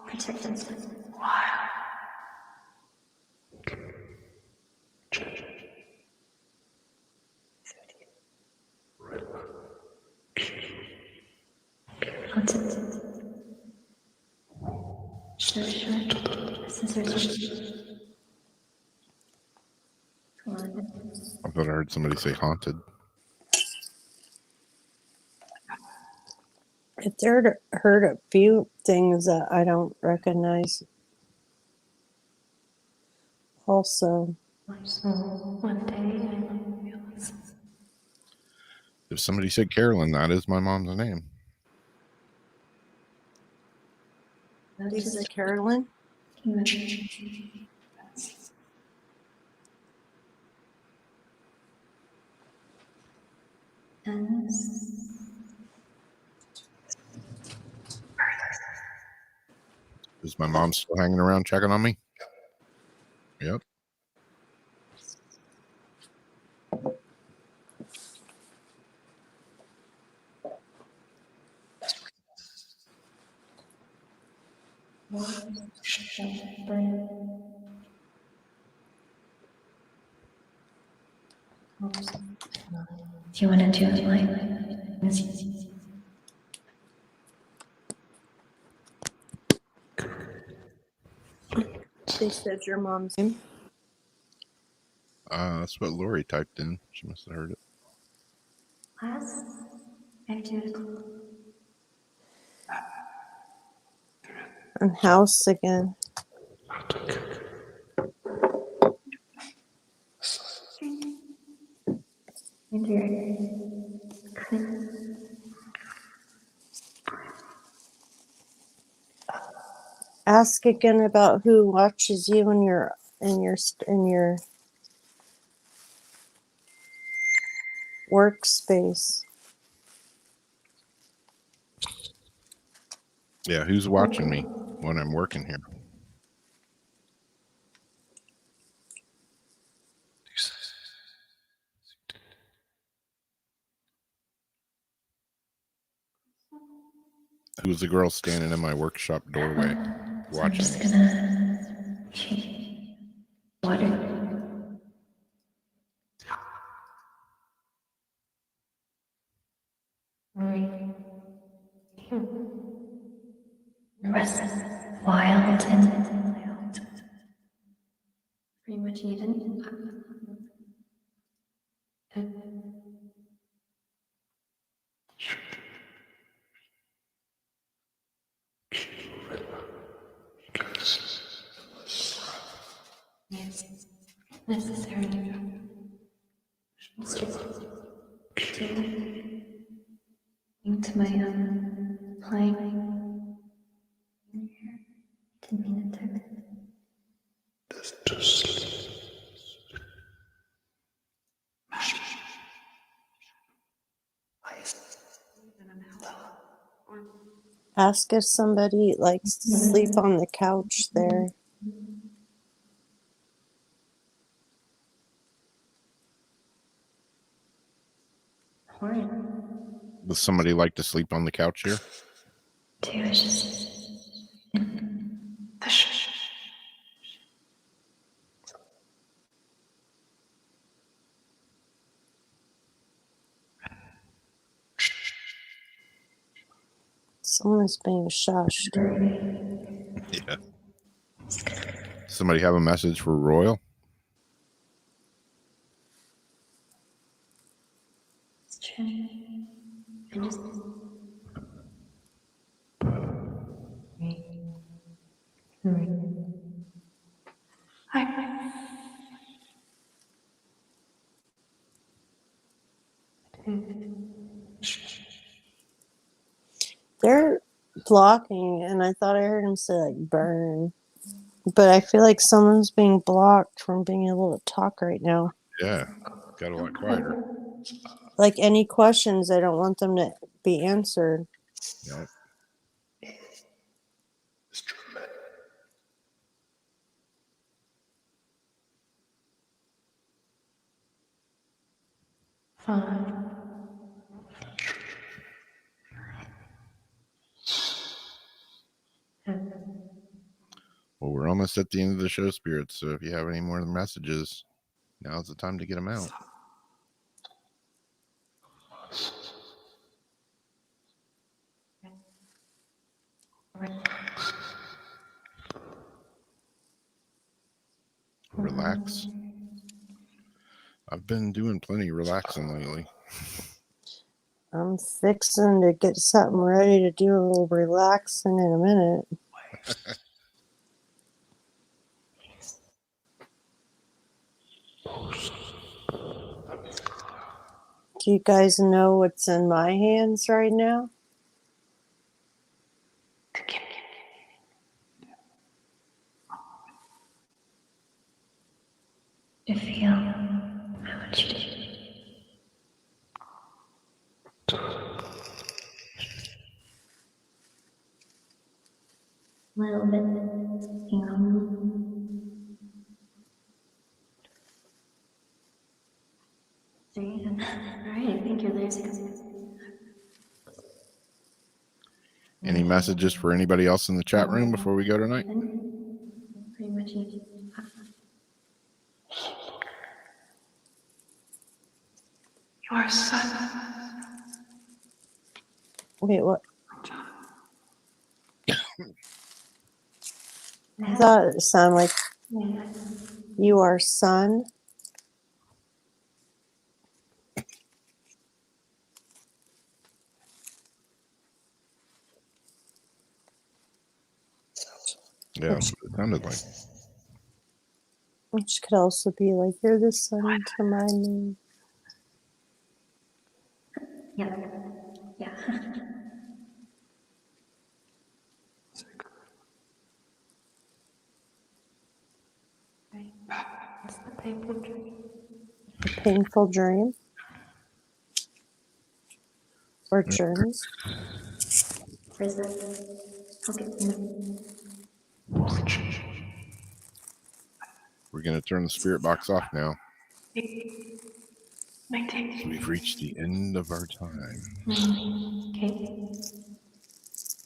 Protect themselves. Sure. Scissors. Come on. I thought I heard somebody say haunted. I've heard a few things that I don't recognize. Also, One day I realized. If somebody said Carolyn, that is my mom's name. Lisa Carolyn. Is Is my mom still hanging around checking on me? Yep. Do you want to do it like They said your mom's name. That's what Lori typed in. She must have heard it. class? Activity. And house again. Ask again about who watches you in your workspace. Yeah, who's watching me when I'm working here? Who's the girl standing in my workshop doorway I'm watching just me? gonna change water. Restless, wild, and pretty much even. Yes, necessarily. Into my playing. Didn't mean to text. Ask if somebody likes to sleep on the couch there. Does somebody like to sleep on the couch here? Dude, it's just. Someone's being shushed. Yeah. Somebody have a message for Royal? It's true. I just. Hi. They're blocking, and I thought I heard him say like burn. But I feel like someone's being blocked from being able to talk right now. Yeah. Got a lot quieter. Like any questions, I don't want them to be answered. Yep. Fine. Well, we're almost at the end of the show, Spirits. So if you have any more messages, now's the time to get them out. Relax. I've been doing plenty relaxing lately. I'm fixing to get something ready to do a little relaxing in a minute. Do you guys know what's in my hands right now? To feel, I want you to. little bit. There you go. All right, thank you. There's Any messages for anybody else in the chat room before we go tonight? pretty much easy. Your son. Wait, what? I thought it sounded like Yeah. you are son. Yeah, that's what it sounded like. Which could also be like, you're the son to my name. Yeah. Yeah. Right. What's the paper dream? A painful dream. Or journey. Where's that? Okay. We're going to turn the spirit box off now. My take. We've reached the end of our time. Okay.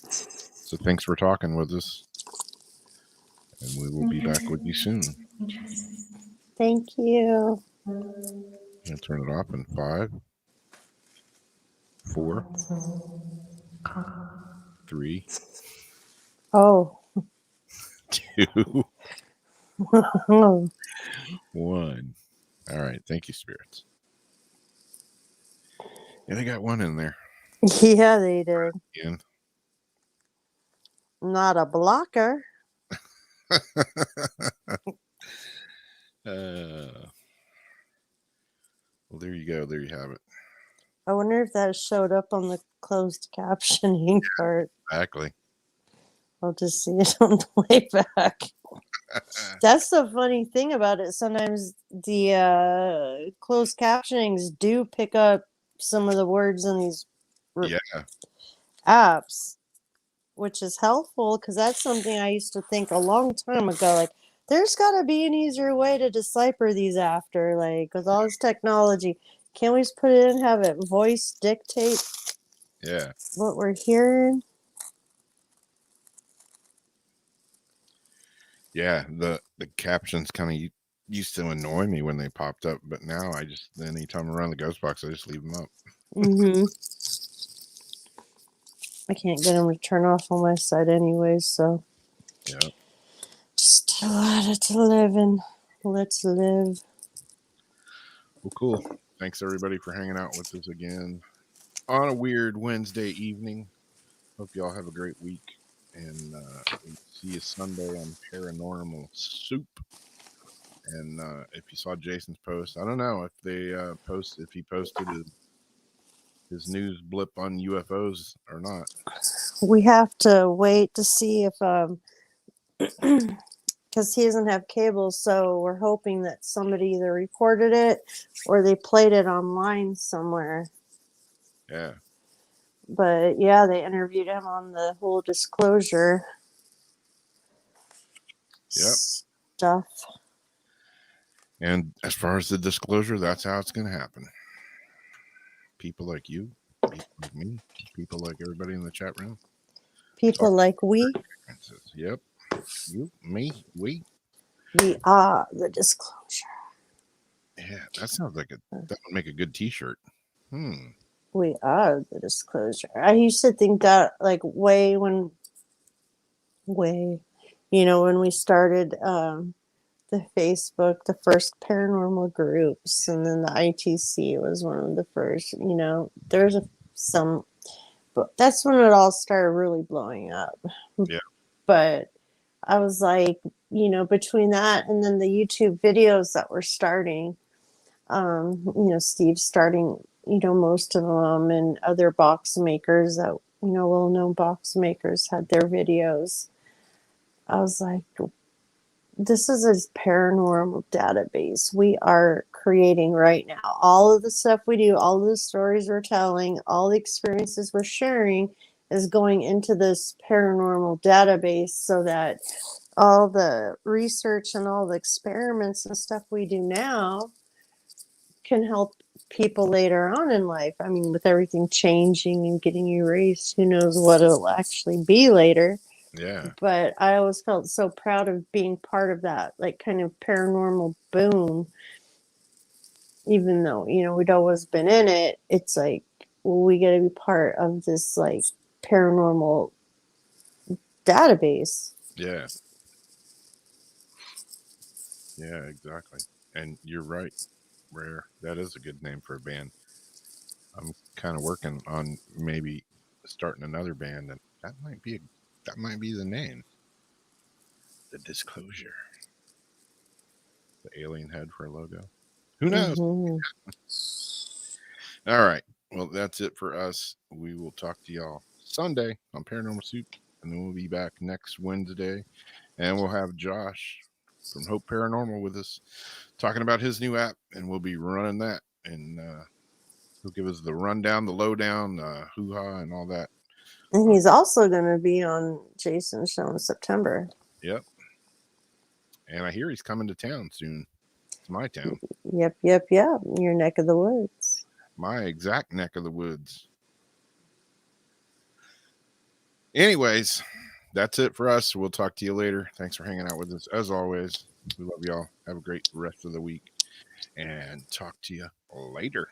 So thanks for talking with us. And we will be back with you soon. Interesting. Thank you. I'm going to turn it off in 5, 4, 3, Oh. 2, 1. All right. Thank you, spirits. Yeah, they got one in there. Yeah, they did. Again. Not a blocker. Well, there you go. There you have it. I wonder if that showed up on the closed captioning part. Exactly. I'll just see it on the way back. That's the funny thing about it. Sometimes the closed captionings do pick up some of the words in these Yeah. apps, which is helpful because that's something I used to think a long time ago. Like, there's got to be an easier way to decipher these after, like, with all this technology. Can't we just put it in and have it voice dictate Yeah. what we're hearing? Yeah. The captions kind of used to annoy me when they popped up, but now I just, anytime I'm around the ghost box, I just leave them up. Mm-hmm. I can't get them to turn off on my side anyways, so Yeah. just allow it to live and let's live. Well, cool. Thanks everybody for hanging out with us again on a weird Wednesday evening. Hope y'all have a great week, and we'll see you Sunday on Paranormal Soup. And if you saw Jason's post, I don't know if they if he posted his news blip on UFOs or not. We have to wait to see if because he doesn't have cable, so we're hoping that somebody either recorded it or they played it online somewhere. Yeah. But yeah, they interviewed him on the whole disclosure stuff. And as far as the disclosure, that's how it's going to happen. People like you, people like me, people like everybody in the chat room. People like we. Yep. You, me, we. We are the disclosure. Yeah, that sounds like that would make a good T-shirt. We are the disclosure. I used to think that like when we started the Facebook, the first paranormal groups, and then the ITC was one of the first. There's but that's when it all started really blowing up. Yeah. But I was like, between that and then the YouTube videos that were starting, Steve starting, most of them, and other box makers that, well-known box makers had their videos. I was like, this is a paranormal database we are creating right now. All of the stuff we do, all of the stories we're telling, all the experiences we're sharing is going into this paranormal database so that all the research and all the experiments and stuff we do now can help people later on in life. I mean, with everything changing and getting erased, who knows what it'll actually be later. Yeah. But I always felt so proud of being part of that, like, kind of paranormal boom. Even though, you know, we'd always been in it, it's like, well, we got to be part of this, like, paranormal database. Yeah. Yeah, exactly. And you're right, Rare. That is a good name for a band. I'm kind of working on maybe starting another band, and that might be the name. The Disclosure. The alien head for a logo. Who knows? Mhm. All right. Well, that's it for us. We will talk to y'all Sunday on Paranormal Soup, and then we'll be back next Wednesday, and we'll have Josh from Hope Paranormal with us talking about his new app, and we'll be running that, and he'll give us the rundown, the lowdown, hoo-ha, and all that. And he's also going to be on Jason's show in September. Yep. And I hear he's coming to town soon. It's my town. Yep. Your neck of the woods. My exact neck of the woods. Anyways, that's it for us. We'll talk to you later. Thanks for hanging out with us. As always, we love y'all. Have a great rest of the week, and talk to you later.